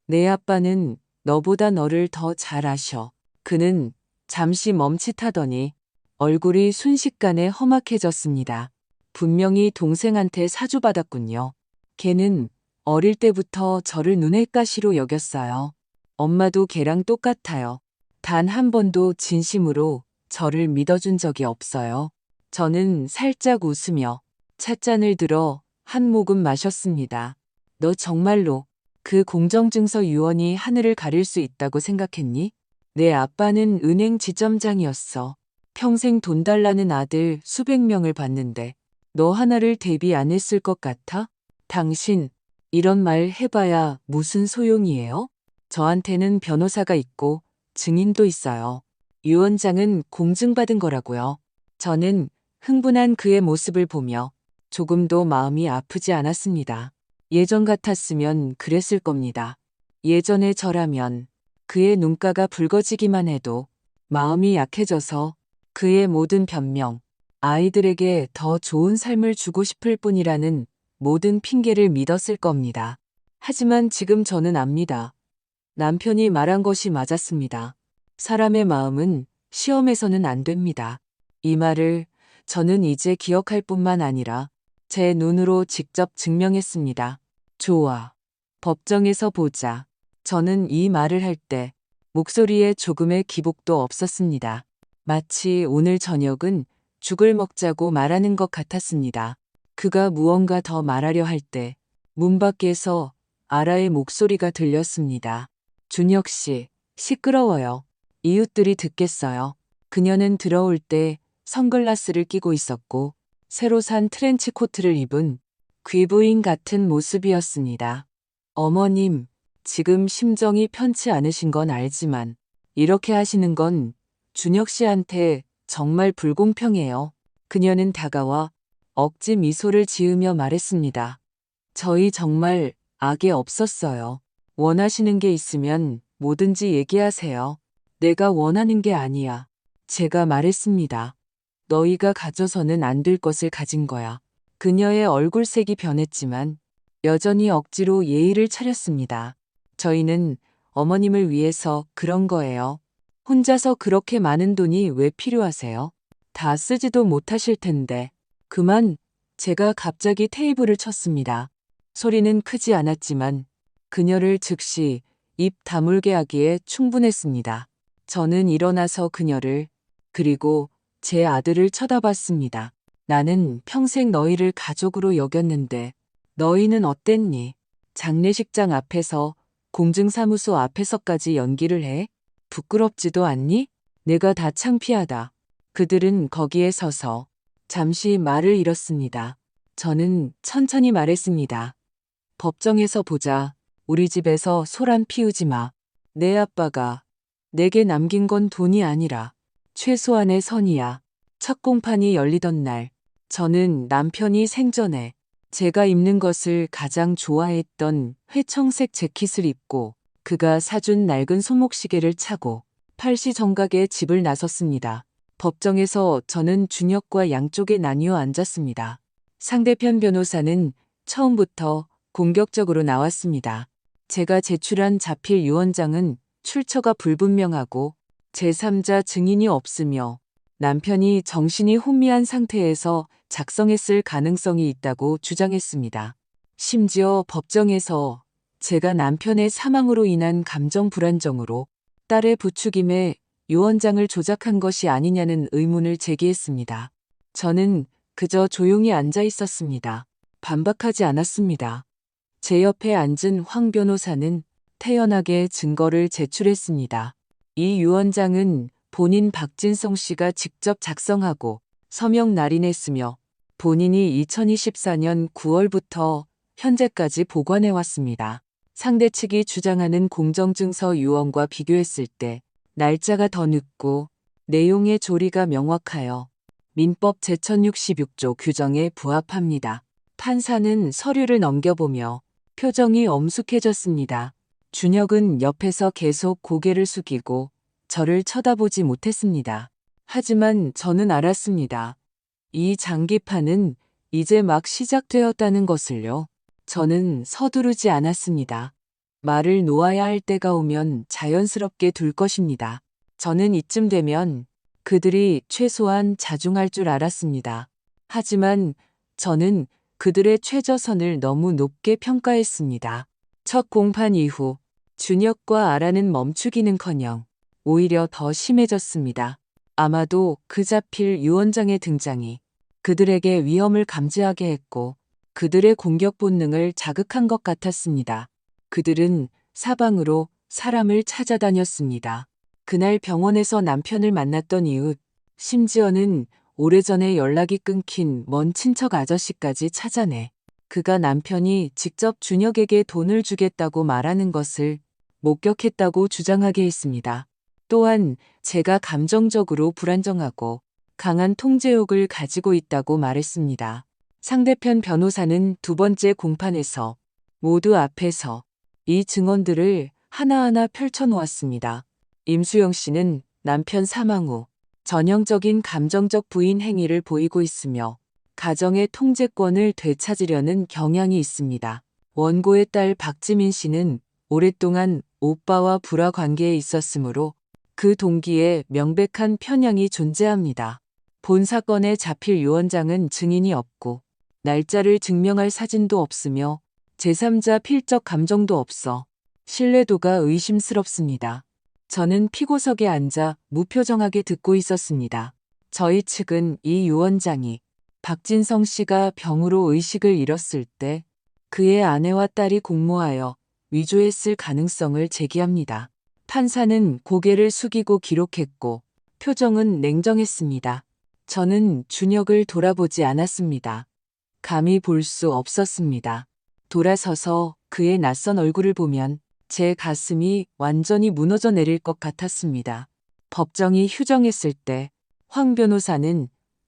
내 아빠는 너보다 너를 더 잘 아셔. 그는 잠시 멈칫하더니 얼굴이 순식간에 험악해졌습니다. 분명히 동생한테 사주받았군요. 걔는 어릴 때부터 저를 눈의 가시로 여겼어요. 엄마도 걔랑 똑같아요. 단 한 번도 진심으로 저를 믿어준 적이 없어요. 저는 살짝 웃으며 찻잔을 들어 한 모금 마셨습니다. 너 정말로 그 공정증서 유언이 하늘을 가릴 수 있다고 생각했니? 내 아빠는 은행 지점장이었어. 평생 돈 달라는 아들 수백 명을 봤는데 너 하나를 대비 안 했을 것 같아? 당신 이런 말 해봐야 무슨 소용이에요? 저한테는 변호사가 있고 증인도 있어요. 유언장은 공증받은 거라고요. 저는 흥분한 그의 모습을 보며 조금도 마음이 아프지 않았습니다. 예전 같았으면 그랬을 겁니다. 예전의 저라면 그의 눈가가 붉어지기만 해도 마음이 약해져서 그의 모든 변명, 아이들에게 더 좋은 삶을 주고 싶을 뿐이라는 모든 핑계를 믿었을 겁니다. 하지만 지금 저는 압니다. 남편이 말한 것이 맞았습니다. 사람의 마음은 시험해서는 안 됩니다. 이 말을 저는 이제 기억할 뿐만 아니라 제 눈으로 직접 증명했습니다. 좋아. 법정에서 보자. 저는 이 말을 할 때 목소리에 조금의 기복도 없었습니다. 마치 오늘 저녁은 죽을 먹자고 말하는 것 같았습니다. 그가 무언가 더 말하려 할 때 문 밖에서 아라의 목소리가 들렸습니다. 준혁 씨, 시끄러워요. 이웃들이 듣겠어요. 그녀는 들어올 때 선글라스를 끼고 있었고 새로 산 트렌치 코트를 입은 귀부인 같은 모습이었습니다. 어머님, 지금 심정이 편치 않으신 건 알지만 이렇게 하시는 건 준혁 씨한테 정말 불공평해요. 그녀는 다가와 억지 미소를 지으며 말했습니다. 저희 정말 악에 없었어요. 원하시는 게 있으면 뭐든지 얘기하세요. 내가 원하는 게 아니야. 제가 말했습니다. 너희가 가져서는 안 될 것을 가진 거야. 그녀의 얼굴색이 변했지만 여전히 억지로 예의를 차렸습니다. 저희는 어머님을 위해서 그런 거예요. 혼자서 그렇게 많은 돈이 왜 필요하세요? 다 쓰지도 못하실 텐데. 그만. 제가 갑자기 테이블을 쳤습니다. 소리는 크지 않았지만 그녀를 즉시 입 다물게 하기에 충분했습니다. 저는 일어나서 그녀를 그리고 제 아들을 쳐다봤습니다. 나는 평생 너희를 가족으로 여겼는데 너희는 어땠니? 장례식장 앞에서 공증사무소 앞에서까지 연기를 해? 부끄럽지도 않니? 내가 다 창피하다. 그들은 거기에 서서 잠시 말을 잃었습니다. 저는 천천히 말했습니다. 법정에서 보자. 우리 집에서 소란 피우지 마. 내 아빠가 내게 남긴 건 돈이 아니라 최소한의 선이야. 첫 공판이 열리던 날, 저는 남편이 생전에 제가 입는 것을 가장 좋아했던 회청색 재킷을 입고 그가 사준 낡은 손목시계를 차고 팔시 정각에 집을 나섰습니다. 법정에서 저는 준혁과 양쪽에 나뉘어 앉았습니다. 상대편 변호사는 처음부터 공격적으로 나왔습니다. 제가 제출한 자필 유언장은 출처가 불분명하고 제3자 증인이 없으며 남편이 정신이 혼미한 상태에서 작성했을 가능성이 있다고 주장했습니다. 심지어 법정에서 제가 남편의 사망으로 인한 감정 불안정으로 딸의 부추김에 유언장을 조작한 것이 아니냐는 의문을 제기했습니다. 저는 그저 조용히 앉아 있었습니다. 반박하지 않았습니다. 제 옆에 앉은 황 변호사는 태연하게 증거를 제출했습니다. 이 유언장은 본인 박진성 씨가 직접 작성하고 서명 날인했으며 본인이 2024년 9월부터 현재까지 보관해 왔습니다. 상대 측이 주장하는 공정증서 유언과 비교했을 때 날짜가 더 늦고 내용의 조리가 명확하여 민법 제1066조 규정에 부합합니다. 판사는 서류를 넘겨보며 표정이 엄숙해졌습니다. 준혁은 옆에서 계속 고개를 숙이고 저를 쳐다보지 못했습니다. 하지만 저는 알았습니다. 이 장기판은 이제 막 시작되었다는 것을요. 저는 서두르지 않았습니다. 말을 놓아야 할 때가 오면 자연스럽게 둘 것입니다. 저는 이쯤 되면 그들이 최소한 자중할 줄 알았습니다. 하지만 저는 그들의 최저선을 너무 높게 평가했습니다. 첫 공판 이후 준혁과 아라는 멈추기는커녕 오히려 더 심해졌습니다. 아마도 그 자필 유언장의 등장이 그들에게 위험을 감지하게 했고 그들의 공격 본능을 자극한 것 같았습니다. 그들은 사방으로 사람을 찾아다녔습니다. 그날 병원에서 남편을 만났던 이웃, 심지어는 오래전에 연락이 끊긴 먼 친척 아저씨까지 찾아내 그가 남편이 직접 준혁에게 돈을 주겠다고 말하는 것을 목격했다고 주장하게 했습니다. 또한 제가 감정적으로 불안정하고 강한 통제욕을 가지고 있다고 말했습니다. 상대편 변호사는 두 번째 공판에서 모두 앞에서 이 증언들을 하나하나 펼쳐놓았습니다. 임수영 씨는 남편 사망 후 전형적인 감정적 부인 행위를 보이고 있으며 가정의 통제권을 되찾으려는 경향이 있습니다. 원고의 딸 박지민 씨는 오랫동안 오빠와 불화 관계에 있었으므로 그 동기에 명백한 편향이 존재합니다. 본 사건의 자필 유언장은 증인이 없고 날짜를 증명할 사진도 없으며 제3자 필적 감정도 없어 신뢰도가 의심스럽습니다. 저는 피고석에 앉아 무표정하게 듣고 있었습니다. 저희 측은 이 유언장이 박진성 씨가 병으로 의식을 잃었을 때 그의 아내와 딸이 공모하여 위조했을 가능성을 제기합니다. 판사는 고개를 숙이고 기록했고 표정은 냉정했습니다. 저는 준혁을 돌아보지 않았습니다. 감히 볼 수 없었습니다. 돌아서서 그의 낯선 얼굴을 보면 제 가슴이 완전히 무너져 내릴 것 같았습니다. 법정이 휴정했을 때 황 변호사는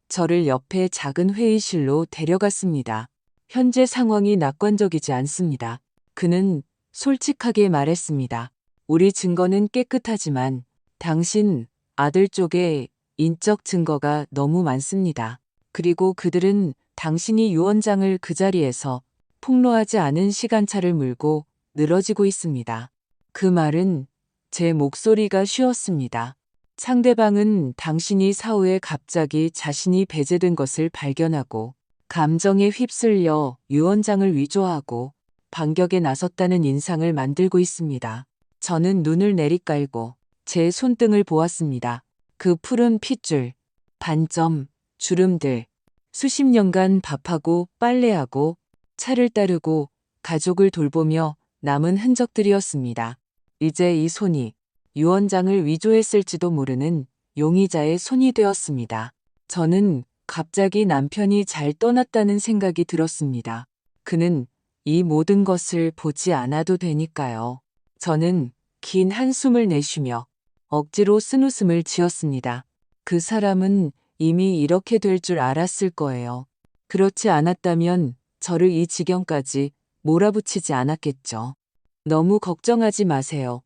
저를 옆에 작은 회의실로 데려갔습니다. 현재 상황이 낙관적이지 않습니다. 그는 솔직하게 말했습니다. 우리 증거는 깨끗하지만 당신 아들 쪽에 인적 증거가 너무 많습니다. 그리고 그들은 당신이 유언장을 그 자리에서 폭로하지 않은 시간차를 물고 늘어지고 있습니다. 그 말은 제 목소리가 쉬었습니다. 상대방은 당신이 사후에 갑자기 자신이 배제된 것을 발견하고 감정에 휩쓸려 유언장을 위조하고 반격에 나섰다는 인상을 만들고 있습니다. 저는 눈을 내리깔고 제 손등을 보았습니다. 그 푸른 핏줄, 반점, 주름들, 수십 년간 밥하고 빨래하고 차를 따르고 가족을 돌보며 남은 흔적들이었습니다. 이제 이 손이 유언장을 위조했을지도 모르는 용의자의 손이 되었습니다. 저는 갑자기 남편이 잘 떠났다는 생각이 들었습니다. 그는 이 모든 것을 보지 않아도 되니까요. 저는 긴 한숨을 내쉬며 억지로 쓴웃음을 지었습니다. 그 사람은 이미 이렇게 될 줄 알았을 거예요. 그렇지 않았다면 저를 이 지경까지 몰아붙이지 않았겠죠. 너무 걱정하지 마세요.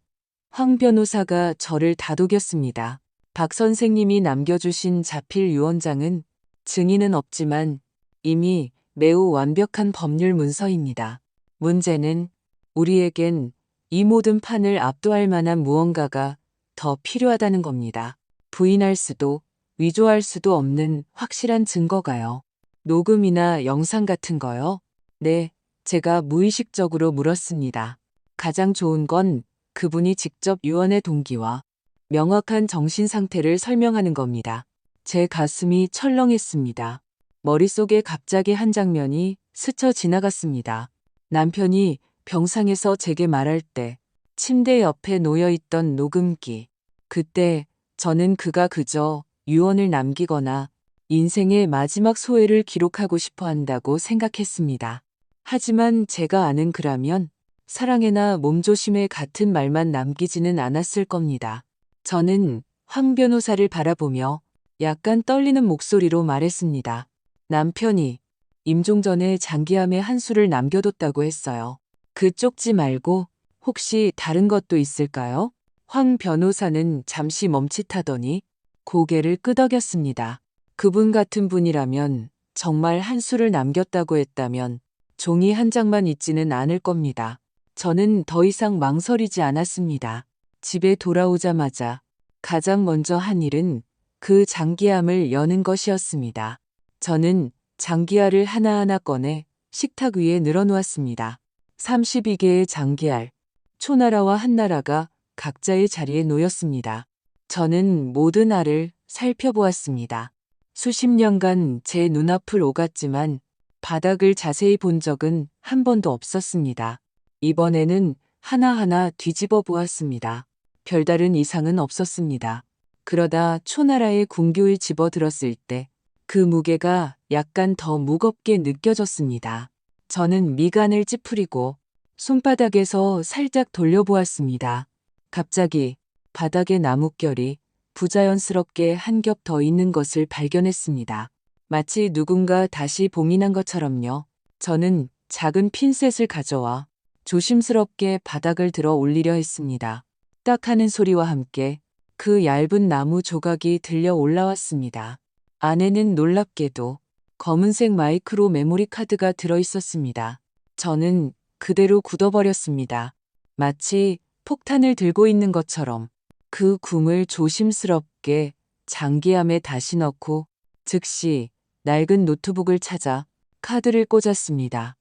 황 변호사가 저를 다독였습니다. 박 선생님이 남겨주신 자필 유언장은 증인은 없지만 이미 매우 완벽한 법률 문서입니다. 문제는 우리에겐 이 모든 판을 압도할 만한 무언가가 더 필요하다는 겁니다. 부인할 수도 위조할 수도 없는 확실한 증거가요. 녹음이나 영상 같은 거요? 네, 제가 무의식적으로 물었습니다. 가장 좋은 건 그분이 직접 유언의 동기와 명확한 정신 상태를 설명하는 겁니다. 제 가슴이 철렁했습니다. 머릿속에 갑자기 한 장면이 스쳐 지나갔습니다. 남편이 병상에서 제게 말할 때 침대 옆에 놓여있던 녹음기. 그때 저는 그가 그저 유언을 남기거나 인생의 마지막 소회를 기록하고 싶어 한다고 생각했습니다. 하지만 제가 아는 그라면 사랑해나 몸조심해 같은 말만 남기지는 않았을 겁니다. 저는 황 변호사를 바라보며 약간 떨리는 목소리로 말했습니다. 남편이 임종 전에 장기암에 한 수를 남겨뒀다고 했어요. 그 쪽지 말고 혹시 다른 것도 있을까요? 황 변호사는 잠시 멈칫하더니 고개를 끄덕였습니다. 그분 같은 분이라면 정말 한 수를 남겼다고 했다면 종이 한 장만 있지는 않을 겁니다. 저는 더 이상 망설이지 않았습니다. 집에 돌아오자마자 가장 먼저 한 일은 그 장기암을 여는 것이었습니다. 저는 장기알을 하나하나 꺼내 식탁 위에 늘어놓았습니다. 32개의 장기알, 초나라와 한나라가 각자의 자리에 놓였습니다. 저는 모든 알을 살펴보았습니다. 수십 년간 제 눈앞을 오갔지만 바닥을 자세히 본 적은 한 번도 없었습니다. 이번에는 하나하나 뒤집어 보았습니다. 별다른 이상은 없었습니다. 그러다 초나라의 궁교에 집어들었을 때 그 무게가 약간 더 무겁게 느껴졌습니다. 저는 미간을 찌푸리고 손바닥에서 살짝 돌려보았습니다. 갑자기 바닥에 나뭇결이 부자연스럽게 한 겹 더 있는 것을 발견했습니다. 마치 누군가 다시 봉인한 것처럼요. 저는 작은 핀셋을 가져와 조심스럽게 바닥을 들어 올리려 했습니다. 딱 하는 소리와 함께 그 얇은 나무 조각이 들려 올라왔습니다. 안에는 놀랍게도 검은색 마이크로 메모리 카드가 들어 있었습니다. 저는 그대로 굳어버렸습니다. 마치 폭탄을 들고 있는 것처럼 그 궁을 조심스럽게 장기암에 다시 넣고 즉시 낡은 노트북을 찾아 카드를 꽂았습니다.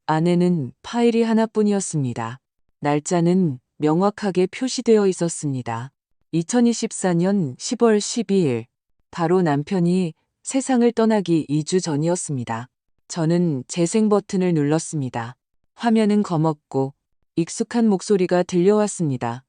안에는 파일이 하나뿐이었습니다. 날짜는 명확하게 표시되어 있었습니다. 2024년 10월 12일, 바로 남편이 세상을 떠나기 2주 전이었습니다. 저는 재생 버튼을 눌렀습니다. 화면은 검었고 익숙한 목소리가 들려왔습니다.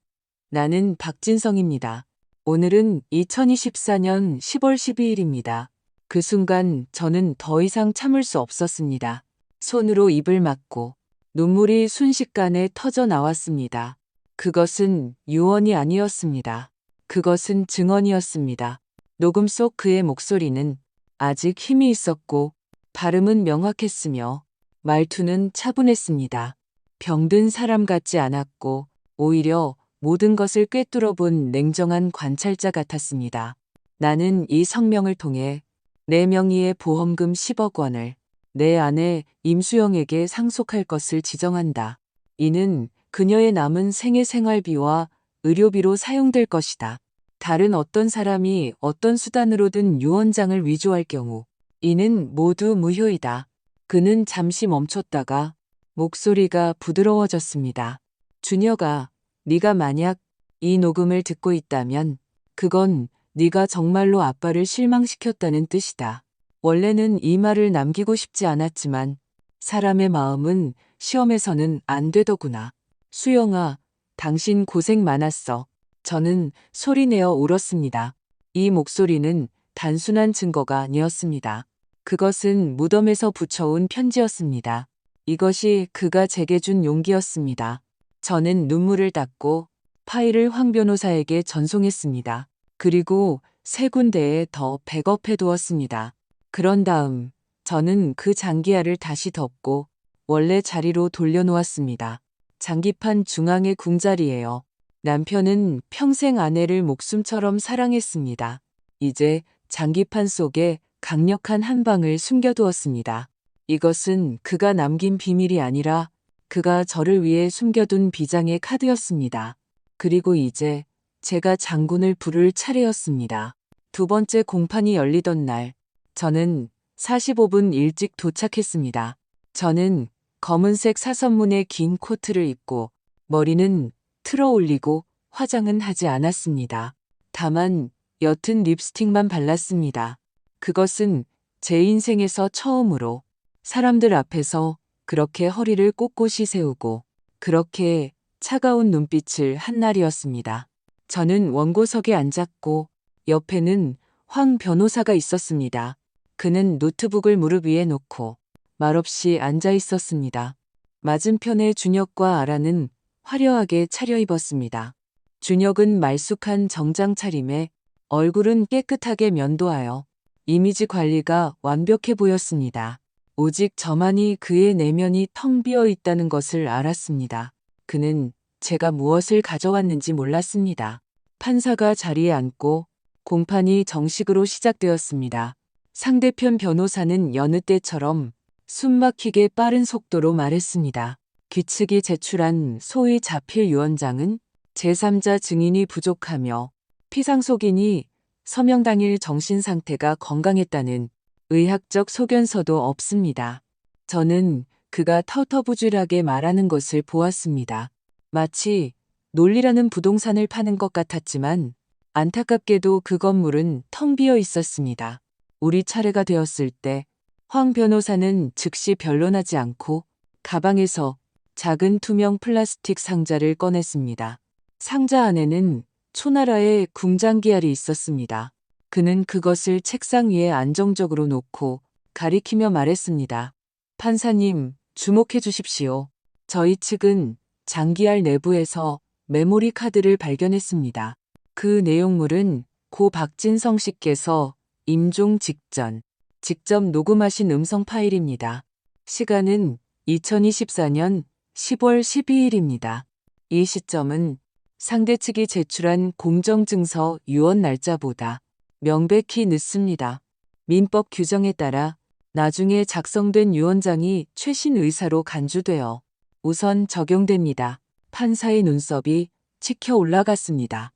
나는 박진성입니다. 오늘은 2024년 10월 12일입니다. 그 순간 저는 더 이상 참을 수 없었습니다. 손으로 입을 막고 눈물이 순식간에 터져 나왔습니다. 그것은 유언이 아니었습니다. 그것은 증언이었습니다. 녹음 속 그의 목소리는 아직 힘이 있었고 발음은 명확했으며 말투는 차분했습니다. 병든 사람 같지 않았고 오히려 모든 것을 꿰뚫어 본 냉정한 관찰자 같았습니다. 나는 이 성명을 통해 내 명의의 보험금 10억 원을 내 아내 임수영에게 상속할 것을 지정한다. 이는 그녀의 남은 생애 생활비와 의료비로 사용될 것이다. 다른 어떤 사람이 어떤 수단으로든 유언장을 위조할 경우 이는 모두 무효이다. 그는 잠시 멈췄다가 목소리가 부드러워졌습니다. 준혁아, 네가 만약 이 녹음을 듣고 있다면 그건 네가 정말로 아빠를 실망시켰다는 뜻이다. 원래는 이 말을 남기고 싶지 않았지만 사람의 마음은 시험에서는 안 되더구나. 수영아, 당신 고생 많았어. 저는 소리내어 울었습니다. 이 목소리는 단순한 증거가 아니었습니다. 그것은 무덤에서 붙여온 편지였습니다. 이것이 그가 제게 준 용기였습니다. 저는 눈물을 닦고 파일을 황 변호사에게 전송했습니다. 그리고 세 군데에 더 백업해 두었습니다. 그런 다음 저는 그 장기화를 다시 덮고 원래 자리로 돌려놓았습니다. 장기판 중앙의 궁자리예요. 남편은 평생 아내를 목숨처럼 사랑했습니다. 이제 장기판 속에 강력한 한 방을 숨겨두었습니다. 이것은 그가 남긴 비밀이 아니라 그가 저를 위해 숨겨둔 비장의 카드였습니다. 그리고 이제 제가 장군을 부를 차례였습니다. 두 번째 공판이 열리던 날, 저는 45분 일찍 도착했습니다. 저는 검은색 사선문의 긴 코트를 입고 머리는 틀어 올리고 화장은 하지 않았습니다. 다만 옅은 립스틱만 발랐습니다. 그것은 제 인생에서 처음으로 사람들 앞에서 그렇게 허리를 꼿꼿이 세우고 그렇게 차가운 눈빛을 한 날이었습니다. 저는 원고석에 앉았고 옆에는 황 변호사가 있었습니다. 그는 노트북을 무릎 위에 놓고 말없이 앉아 있었습니다. 맞은편에 준혁과 아라는 화려하게 차려입었습니다. 준혁은 말쑥한 정장 차림에 얼굴은 깨끗하게 면도하여 이미지 관리가 완벽해 보였습니다. 오직 저만이 그의 내면이 텅 비어 있다는 것을 알았습니다. 그는 제가 무엇을 가져왔는지 몰랐습니다. 판사가 자리에 앉고 공판이 정식으로 시작되었습니다. 상대편 변호사는 여느 때처럼 숨막히게 빠른 속도로 말했습니다. 규측이 제출한 소위 자필 유언장은 제3자 증인이 부족하며 피상속인이 서명 당일 정신 상태가 건강했다는 의학적 소견서도 없습니다. 저는 그가 터터부질하게 말하는 것을 보았습니다. 마치 논리라는 부동산을 파는 것 같았지만 안타깝게도 그 건물은 텅 비어 있었습니다. 우리 차례가 되었을 때 황 변호사는 즉시 변론하지 않고 가방에서 작은 투명 플라스틱 상자를 꺼냈습니다. 상자 안에는 초나라의 궁장기알이 있었습니다. 그는 그것을 책상 위에 안정적으로 놓고 가리키며 말했습니다. 판사님, 주목해 주십시오. 저희 측은 장기알 내부에서 메모리 카드를 발견했습니다. 그 내용물은 고 박진성 씨께서 임종 직전 직접 녹음하신 음성 파일입니다. 시간은 2024년 10월 12일입니다. 이 시점은 상대 측이 제출한 공정증서 유언 날짜보다 명백히 늦습니다. 민법 규정에 따라 나중에 작성된 유언장이 최신 의사로 간주되어 우선 적용됩니다. 판사의 눈썹이 치켜 올라갔습니다.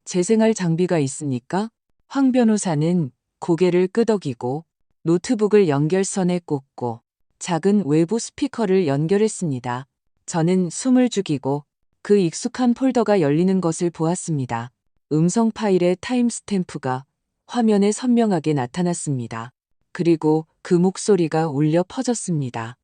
재생할 장비가 있습니까? 황 변호사는 고개를 끄덕이고 노트북을 연결선에 꽂고 작은 외부 스피커를 연결했습니다. 저는 숨을 죽이고 그 익숙한 폴더가 열리는 것을 보았습니다. 음성 파일의 타임스탬프가 화면에 선명하게 나타났습니다. 그리고 그 목소리가 울려 퍼졌습니다.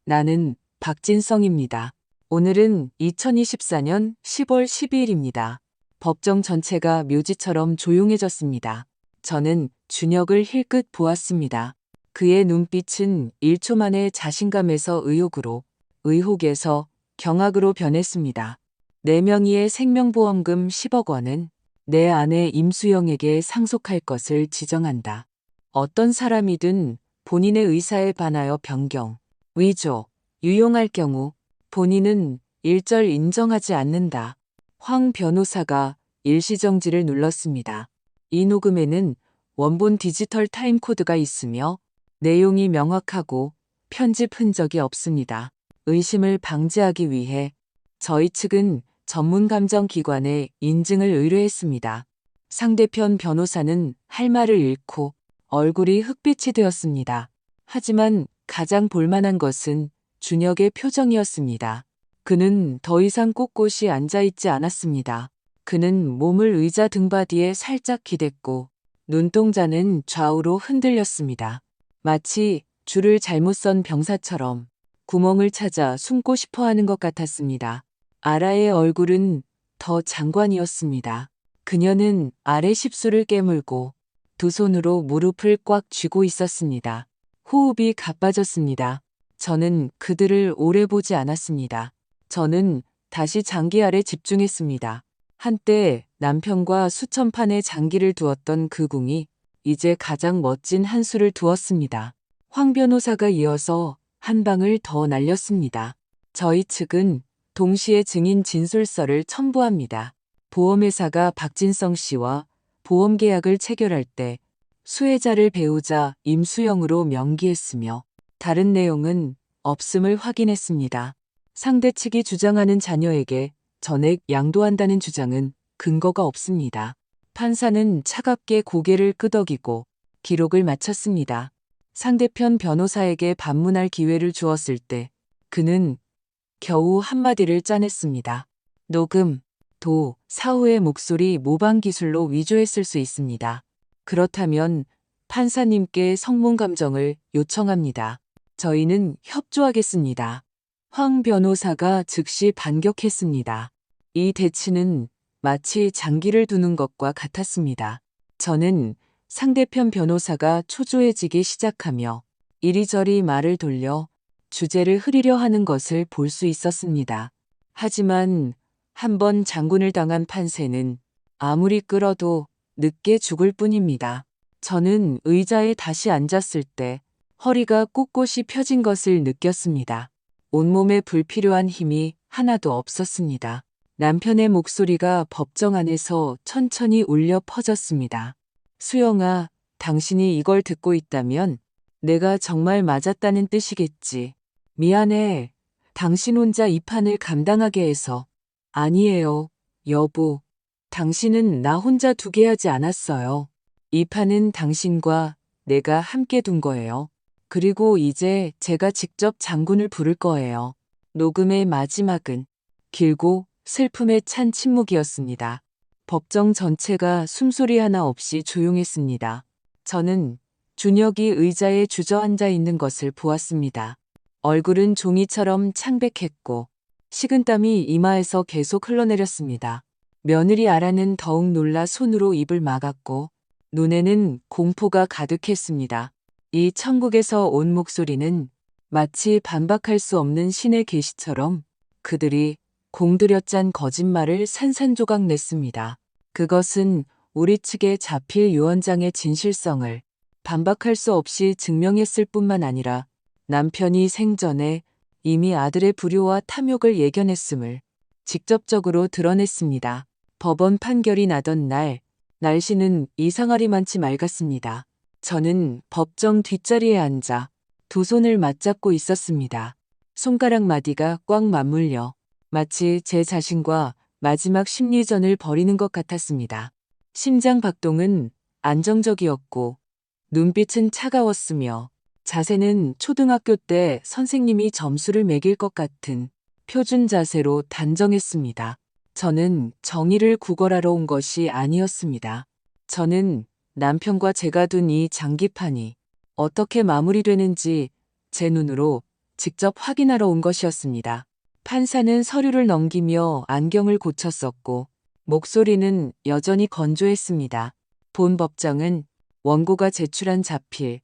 나는 박진성입니다. 오늘은 2024년 10월 12일입니다. 법정 전체가 묘지처럼 조용해졌습니다. 저는 준혁을 힐끗 보았습니다. 그의 눈빛은 1초 만에 자신감에서 의욕으로, 의혹에서 경악으로 변했습니다. 내 명의의 생명보험금 10억 원은 내 아내 임수영에게 상속할 것을 지정한다. 어떤 사람이든 본인의 의사에 반하여 변경, 위조, 유용할 경우 본인은 일절 인정하지 않는다. 황 변호사가 일시정지를 눌렀습니다. 이 녹음에는 원본 디지털 타임코드가 있으며 내용이 명확하고 편집 흔적이 없습니다. 의심을 방지하기 위해 저희 측은 전문감정기관에 인증을 의뢰했습니다. 상대편 변호사는 할 말을 잃고 얼굴이 흑빛이 되었습니다. 하지만 가장 볼만한 것은 준혁의 표정이었습니다. 그는 더 이상 꼿꼿이 앉아있지 않았습니다. 그는 몸을 의자 등받이에 살짝 기댔고 눈동자는 좌우로 흔들렸습니다. 마치 줄을 잘못 선 병사처럼 구멍을 찾아 숨고 싶어 하는 것 같았습니다. 아라의 얼굴은 더 장관이었습니다. 그녀는 아래 십수를 깨물고 두 손으로 무릎을 꽉 쥐고 있었습니다. 호흡이 가빠졌습니다. 저는 그들을 오래 보지 않았습니다. 저는 다시 장기 아래 집중했습니다. 한때 남편과 수천 판의 장기를 두었던 그 궁이 이제 가장 멋진 한 수를 두었습니다. 황 변호사가 이어서 한 방을 더 날렸습니다. 저희 측은 동시에 증인 진술서를 첨부합니다. 보험회사가 박진성 씨와 보험 계약을 체결할 때 수혜자를 배우자 임수영으로 명기했으며 다른 내용은 없음을 확인했습니다. 상대 측이 주장하는 자녀에게 전액 양도한다는 주장은 근거가 없습니다. 판사는 차갑게 고개를 끄덕이고 기록을 마쳤습니다. 상대편 변호사에게 반문할 기회를 주었을 때 그는 겨우 한마디를 짜냈습니다. 녹음, 사후의 목소리 모방 기술로 위조했을 수 있습니다. 그렇다면 판사님께 성문 감정을 요청합니다. 저희는 협조하겠습니다. 황 변호사가 즉시 반격했습니다. 이 대치는 마치 장기를 두는 것과 같았습니다. 저는 상대편 변호사가 초조해지기 시작하며 이리저리 말을 돌려 주제를 흐리려 하는 것을 볼 수 있었습니다. 하지만 한번 장군을 당한 판세는 아무리 끌어도 늦게 죽을 뿐입니다. 저는 의자에 다시 앉았을 때 허리가 꼿꼿이 펴진 것을 느꼈습니다. 온몸에 불필요한 힘이 하나도 없었습니다. 남편의 목소리가 법정 안에서 천천히 울려 퍼졌습니다. 수영아, 당신이 이걸 듣고 있다면 내가 정말 맞았다는 뜻이겠지. 미안해. 당신 혼자 이 판을 감당하게 해서. 아니에요, 여보. 당신은 나 혼자 두게 하지 않았어요. 이 판은 당신과 내가 함께 둔 거예요. 그리고 이제 제가 직접 장군을 부를 거예요. 녹음의 마지막은 길고 슬픔에 찬 침묵이었습니다. 법정 전체가 숨소리 하나 없이 조용했습니다. 저는 준혁이 의자에 주저앉아 있는 것을 보았습니다. 얼굴은 종이처럼 창백했고 식은땀이 이마에서 계속 흘러내렸습니다. 며느리 아라는 더욱 놀라 손으로 입을 막았고 눈에는 공포가 가득했습니다. 이 천국에서 온 목소리는 마치 반박할 수 없는 신의 계시처럼 그들이 공들여 짠 거짓말을 산산조각 냈습니다. 그것은 우리 측의 자필 유언장의 진실성을 반박할 수 없이 증명했을 뿐만 아니라 남편이 생전에 이미 아들의 불효와 탐욕을 예견했음을 직접적으로 드러냈습니다. 법원 판결이 나던 날, 날씨는 이상하리만치 맑았습니다. 저는 법정 뒷자리에 앉아 두 손을 맞잡고 있었습니다. 손가락 마디가 꽉 맞물려 마치 제 자신과 마지막 심리전을 벌이는 것 같았습니다. 심장 박동은 안정적이었고 눈빛은 차가웠으며 자세는 초등학교 때 선생님이 점수를 매길 것 같은 표준 자세로 단정했습니다. 저는 정의를 구걸하러 온 것이 아니었습니다. 저는 남편과 제가 둔 이 장기판이 어떻게 마무리되는지 제 눈으로 직접 확인하러 온 것이었습니다. 판사는 서류를 넘기며 안경을 고쳤었고 목소리는 여전히 건조했습니다. 본 법정은 원고가 제출한 자필,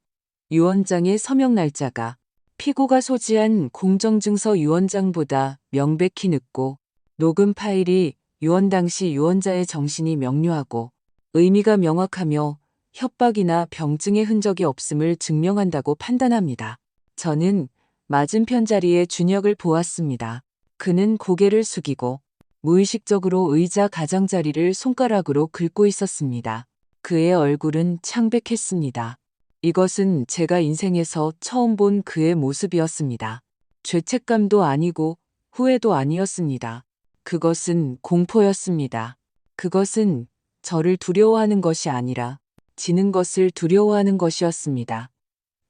유언장의 서명 날짜가 피고가 소지한 공정증서 유언장보다 명백히 늦고 녹음 파일이 유언 당시 유언자의 정신이 명료하고 의미가 명확하며 협박이나 병증의 흔적이 없음을 증명한다고 판단합니다. 저는 맞은편 자리에 준혁을 보았습니다. 그는 고개를 숙이고 무의식적으로 의자 가장자리를 손가락으로 긁고 있었습니다. 그의 얼굴은 창백했습니다. 이것은 제가 인생에서 처음 본 그의 모습이었습니다. 죄책감도 아니고 후회도 아니었습니다. 그것은 공포였습니다. 그것은 저를 두려워하는 것이 아니라 지는 것을 두려워하는 것이었습니다.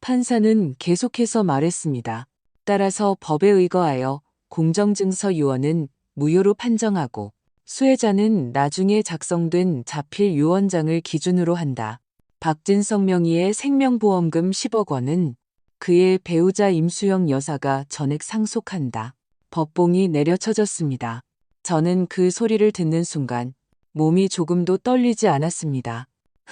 판사는 계속해서 말했습니다. 따라서 법에 의거하여 공정증서 유언은 무효로 판정하고 수혜자는 나중에 작성된 자필 유언장을 기준으로 한다. 박진성 명의의 생명보험금 10억 원은 그의 배우자 임수영 여사가 전액 상속한다. 법봉이 내려쳐졌습니다. 저는 그 소리를 듣는 순간 몸이 조금도 떨리지 않았습니다.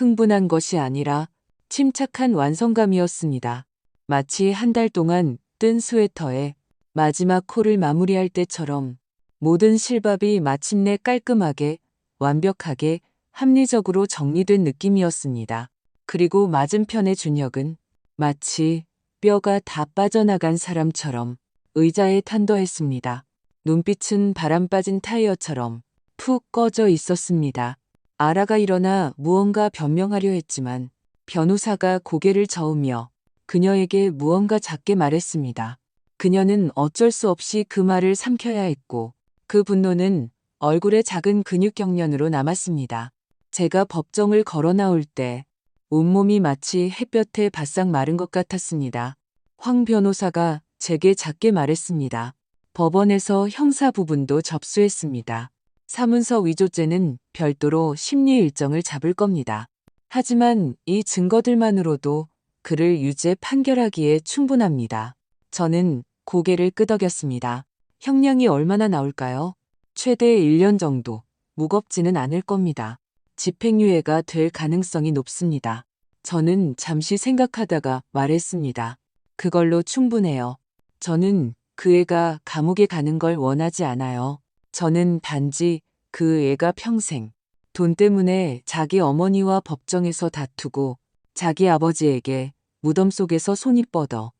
흥분한 것이 아니라 침착한 완성감이었습니다. 마치 한 달 동안 뜬 스웨터에 마지막 코를 마무리할 때처럼 모든 실밥이 마침내 깔끔하게, 완벽하게, 합리적으로 정리된 느낌이었습니다. 그리고 맞은편의 준혁은 마치 뼈가 다 빠져나간 사람처럼 의자에 탄도했습니다. 눈빛은 바람 빠진 타이어처럼 푹 꺼져 있었습니다. 아라가 일어나 무언가 변명하려 했지만 변호사가 고개를 저으며 그녀에게 무언가 작게 말했습니다. 그녀는 어쩔 수 없이 그 말을 삼켜야 했고 그 분노는 얼굴의 작은 근육 경련으로 남았습니다. 제가 법정을 걸어 나올 때 온몸이 마치 햇볕에 바싹 마른 것 같았습니다. 황 변호사가 제게 작게 말했습니다. 법원에서 형사 부분도 접수했습니다. 사문서 위조죄는 별도로 심리 일정을 잡을 겁니다. 하지만 이 증거들만으로도 그를 유죄 판결하기에 충분합니다. 저는 고개를 끄덕였습니다. 형량이 얼마나 나올까요? 최대 1년 정도. 무겁지는 않을 겁니다. 집행유예가 될 가능성이 높습니다. 저는 잠시 생각하다가 말했습니다. 그걸로 충분해요. 저는 그 애가 감옥에 가는 걸 원하지 않아요. 저는 단지 그 애가 평생 돈 때문에 자기 어머니와 법정에서 다투고 자기 아버지에게 무덤 속에서 손이 뻗어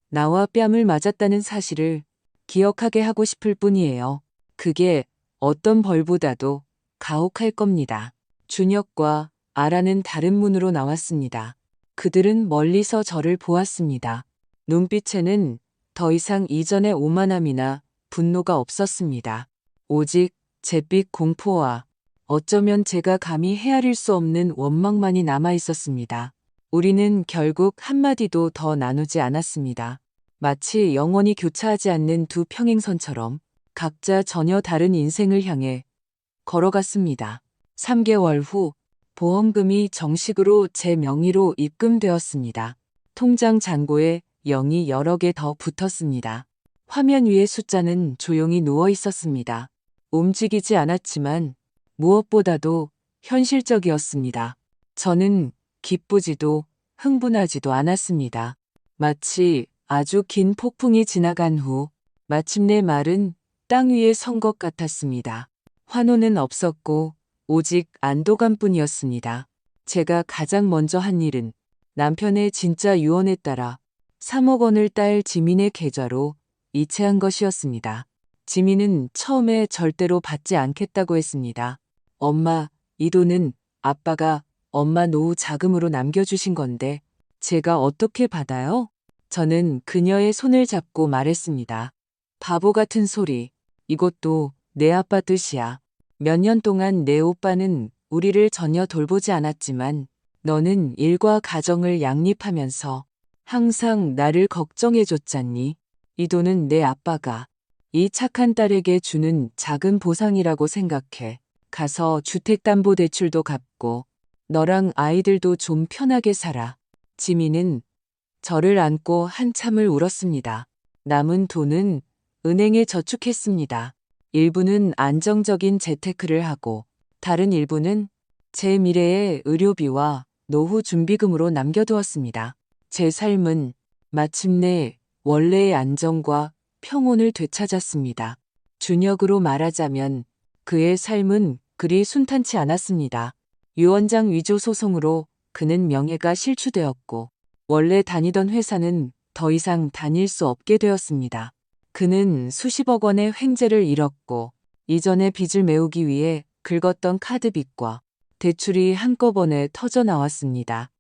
나와 뺨을 맞았다는 사실을 기억하게 하고 싶을 뿐이에요. 그게 어떤 벌보다도 가혹할 겁니다. 준혁과 아라는 다른 문으로 나왔습니다. 그들은 멀리서 저를 보았습니다. 눈빛에는 더 이상 이전의 오만함이나 분노가 없었습니다. 오직 잿빛 공포와 어쩌면 제가 감히 헤아릴 수 없는 원망만이 남아 있었습니다. 우리는 결국 한마디도 더 나누지 않았습니다. 마치 영원히 교차하지 않는 두 평행선처럼 각자 전혀 다른 인생을 향해 걸어갔습니다. 3개월 후 보험금이 정식으로 제 명의로 입금되었습니다. 통장 잔고에 0이 여러 개 더 붙었습니다. 화면 위의 숫자는 조용히 누워 있었습니다. 움직이지 않았지만 무엇보다도 현실적이었습니다. 저는 기쁘지도 흥분하지도 않았습니다. 마치 아주 긴 폭풍이 지나간 후 마침내 말은 땅 위에 선 것 같았습니다. 환호는 없었고 오직 안도감뿐이었습니다. 제가 가장 먼저 한 일은 남편의 진짜 유언에 따라 3억 원을 딸 지민의 계좌로 이체한 것이었습니다. 지민은 처음에 절대로 받지 않겠다고 했습니다. 엄마, 이 돈은 아빠가 엄마 노후 자금으로 남겨주신 건데 제가 어떻게 받아요? 저는 그녀의 손을 잡고 말했습니다. 바보 같은 소리. 이것도 내 아빠 뜻이야. 몇 년 동안 내 오빠는 우리를 전혀 돌보지 않았지만 너는 일과 가정을 양립하면서 항상 나를 걱정해줬잖니. 이 돈은 내 아빠가 이 착한 딸에게 주는 작은 보상이라고 생각해. 가서 주택담보대출도 갚고 너랑 아이들도 좀 편하게 살아. 지민은 저를 안고 한참을 울었습니다. 남은 돈은 은행에 저축했습니다. 일부는 안정적인 재테크를 하고 다른 일부는 제 미래의 의료비와 노후 준비금으로 남겨두었습니다. 제 삶은 마침내 원래의 안정과 평온을 되찾았습니다. 준혁으로 말하자면 그의 삶은 그리 순탄치 않았습니다. 유언장 위조 소송으로 그는 명예가 실추되었고 원래 다니던 회사는 더 이상 다닐 수 없게 되었습니다. 그는 수십억 원의 횡재를 잃었고 이전의 빚을 메우기 위해 긁었던 카드빚과 대출이 한꺼번에 터져 나왔습니다.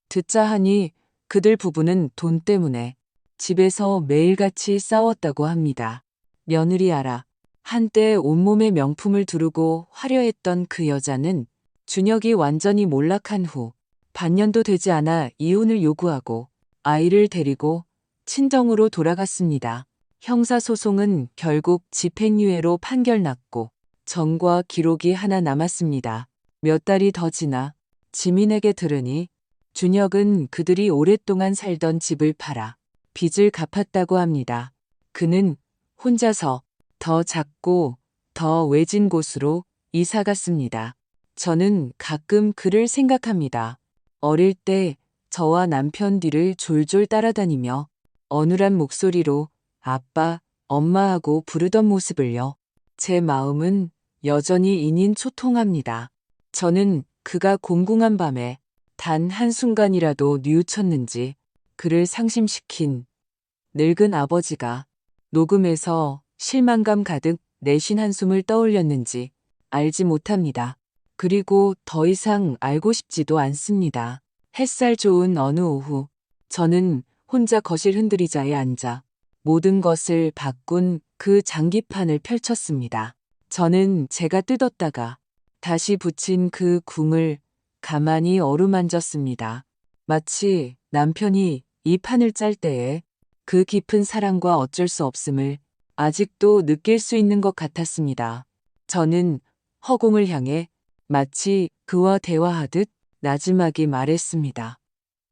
듣자 하니 그들 부부는 돈 때문에 집에서 매일같이 싸웠다고 합니다. 며느리 알아. 한때 온몸에 명품을 두르고 화려했던 그 여자는 준혁이 완전히 몰락한 후 반년도 되지 않아 이혼을 요구하고 아이를 데리고 친정으로 돌아갔습니다. 형사소송은 결국 집행유예로 판결났고 전과 기록이 하나 남았습니다. 몇 달이 더 지나 지민에게 들으니 준혁은 그들이 오랫동안 살던 집을 팔아 빚을 갚았다고 합니다. 그는 혼자서 더 작고 더 외진 곳으로 이사 갔습니다. 저는 가끔 그를 생각합니다. 어릴 때 저와 남편 뒤를 졸졸 따라다니며 어눌한 목소리로 아빠, 엄마하고 부르던 모습을요. 제 마음은 여전히 인인초통합니다. 저는 그가 공공한 밤에 단 한순간이라도 뉘우쳤는지 그를 상심시킨 늙은 아버지가 녹음에서 실망감 가득 내쉰 한숨을 떠올렸는지 알지 못합니다. 그리고 더 이상 알고 싶지도 않습니다. 햇살 좋은 어느 오후, 저는 혼자 거실 흔들의자에 앉아 모든 것을 바꾼 그 장기판을 펼쳤습니다. 저는 제가 뜯었다가 다시 붙인 그 궁을 가만히 어루만졌습니다. 마치 남편이 이 판을 짤 때에 그 깊은 사랑과 어쩔 수 없음을 아직도 느낄 수 있는 것 같았습니다. 저는 허공을 향해 마치 그와 대화하듯 나지막이 말했습니다.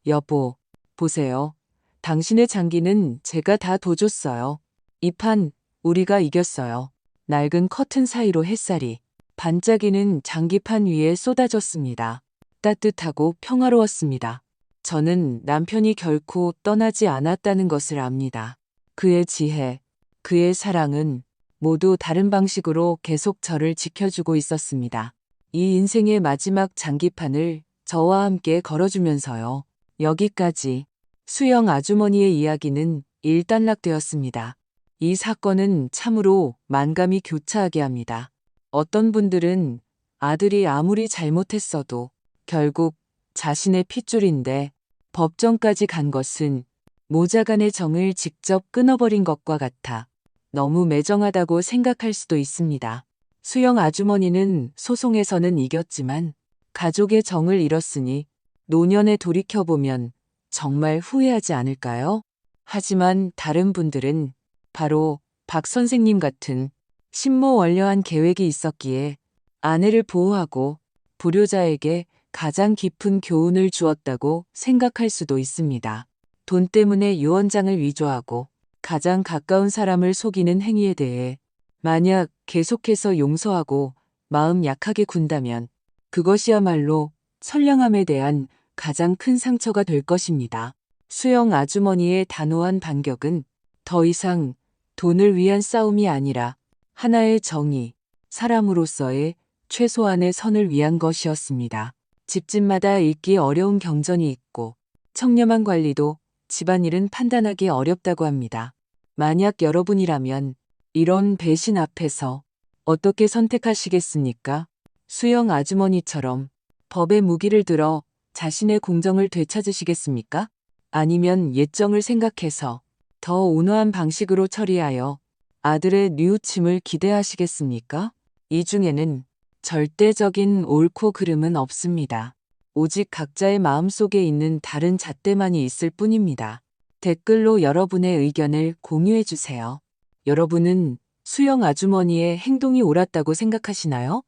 여보, 보세요. 당신의 장기는 제가 다 둬줬어요. 이 판 우리가 이겼어요. 낡은 커튼 사이로 햇살이 반짝이는 장기판 위에 쏟아졌습니다. 따뜻하고 평화로웠습니다. 저는 남편이 결코 떠나지 않았다는 것을 압니다. 그의 지혜, 그의 사랑은 모두 다른 방식으로 계속 저를 지켜주고 있었습니다. 이 인생의 마지막 장기판을 저와 함께 걸어주면서요. 여기까지 수영 아주머니의 이야기는 일단락되었습니다. 이 사건은 참으로 만감이 교차하게 합니다. 어떤 분들은 아들이 아무리 잘못했어도 결국 자신의 핏줄인데 법정까지 간 것은 모자간의 정을 직접 끊어버린 것과 같아 너무 매정하다고 생각할 수도 있습니다. 수영 아주머니는 소송에서는 이겼지만 가족의 정을 잃었으니 노년에 돌이켜보면 정말 후회하지 않을까요? 하지만 다른 분들은 바로 박 선생님 같은 신모원려한 계획이 있었기에 아내를 보호하고 불효자에게 가장 깊은 교훈을 주었다고 생각할 수도 있습니다. 돈 때문에 유언장을 위조하고 가장 가까운 사람을 속이는 행위에 대해 만약 계속해서 용서하고 마음 약하게 군다면 그것이야말로 선량함에 대한 가장 큰 상처가 될 것입니다. 수영 아주머니의 단호한 반격은 더 이상 돈을 위한 싸움이 아니라 하나의 정의, 사람으로서의 최소한의 선을 위한 것이었습니다. 집집마다 읽기 어려운 경전이 있고 청렴한 관리도 집안일은 판단하기 어렵다고 합니다. 만약 여러분이라면 이런 배신 앞에서 어떻게 선택하시겠습니까? 수영 아주머니처럼 법의 무기를 들어 자신의 공정을 되찾으시겠습니까? 아니면 옛정을 생각해서 더 온화한 방식으로 처리하여 아들의 뉘우침을 기대하시겠습니까? 이 중에는 절대적인 옳고 그름은 없습니다. 오직 각자의 마음속에 있는 다른 잣대만이 있을 뿐입니다. 댓글로 여러분의 의견을 공유해 주세요. 여러분은 수영 아주머니의 행동이 옳았다고 생각하시나요?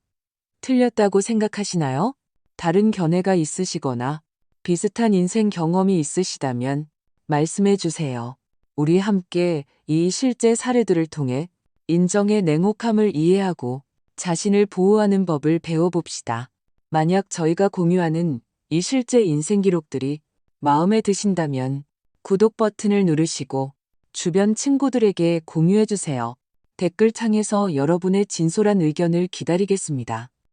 틀렸다고 생각하시나요? 다른 견해가 있으시거나 비슷한 인생 경험이 있으시다면 말씀해 주세요. 우리 함께 이 실제 사례들을 통해 인정의 냉혹함을 이해하고 자신을 보호하는 법을 배워봅시다. 만약 저희가 공유하는 이 실제 인생 기록들이 마음에 드신다면 구독 버튼을 누르시고 주변 친구들에게 공유해 주세요. 댓글창에서 여러분의 진솔한 의견을 기다리겠습니다.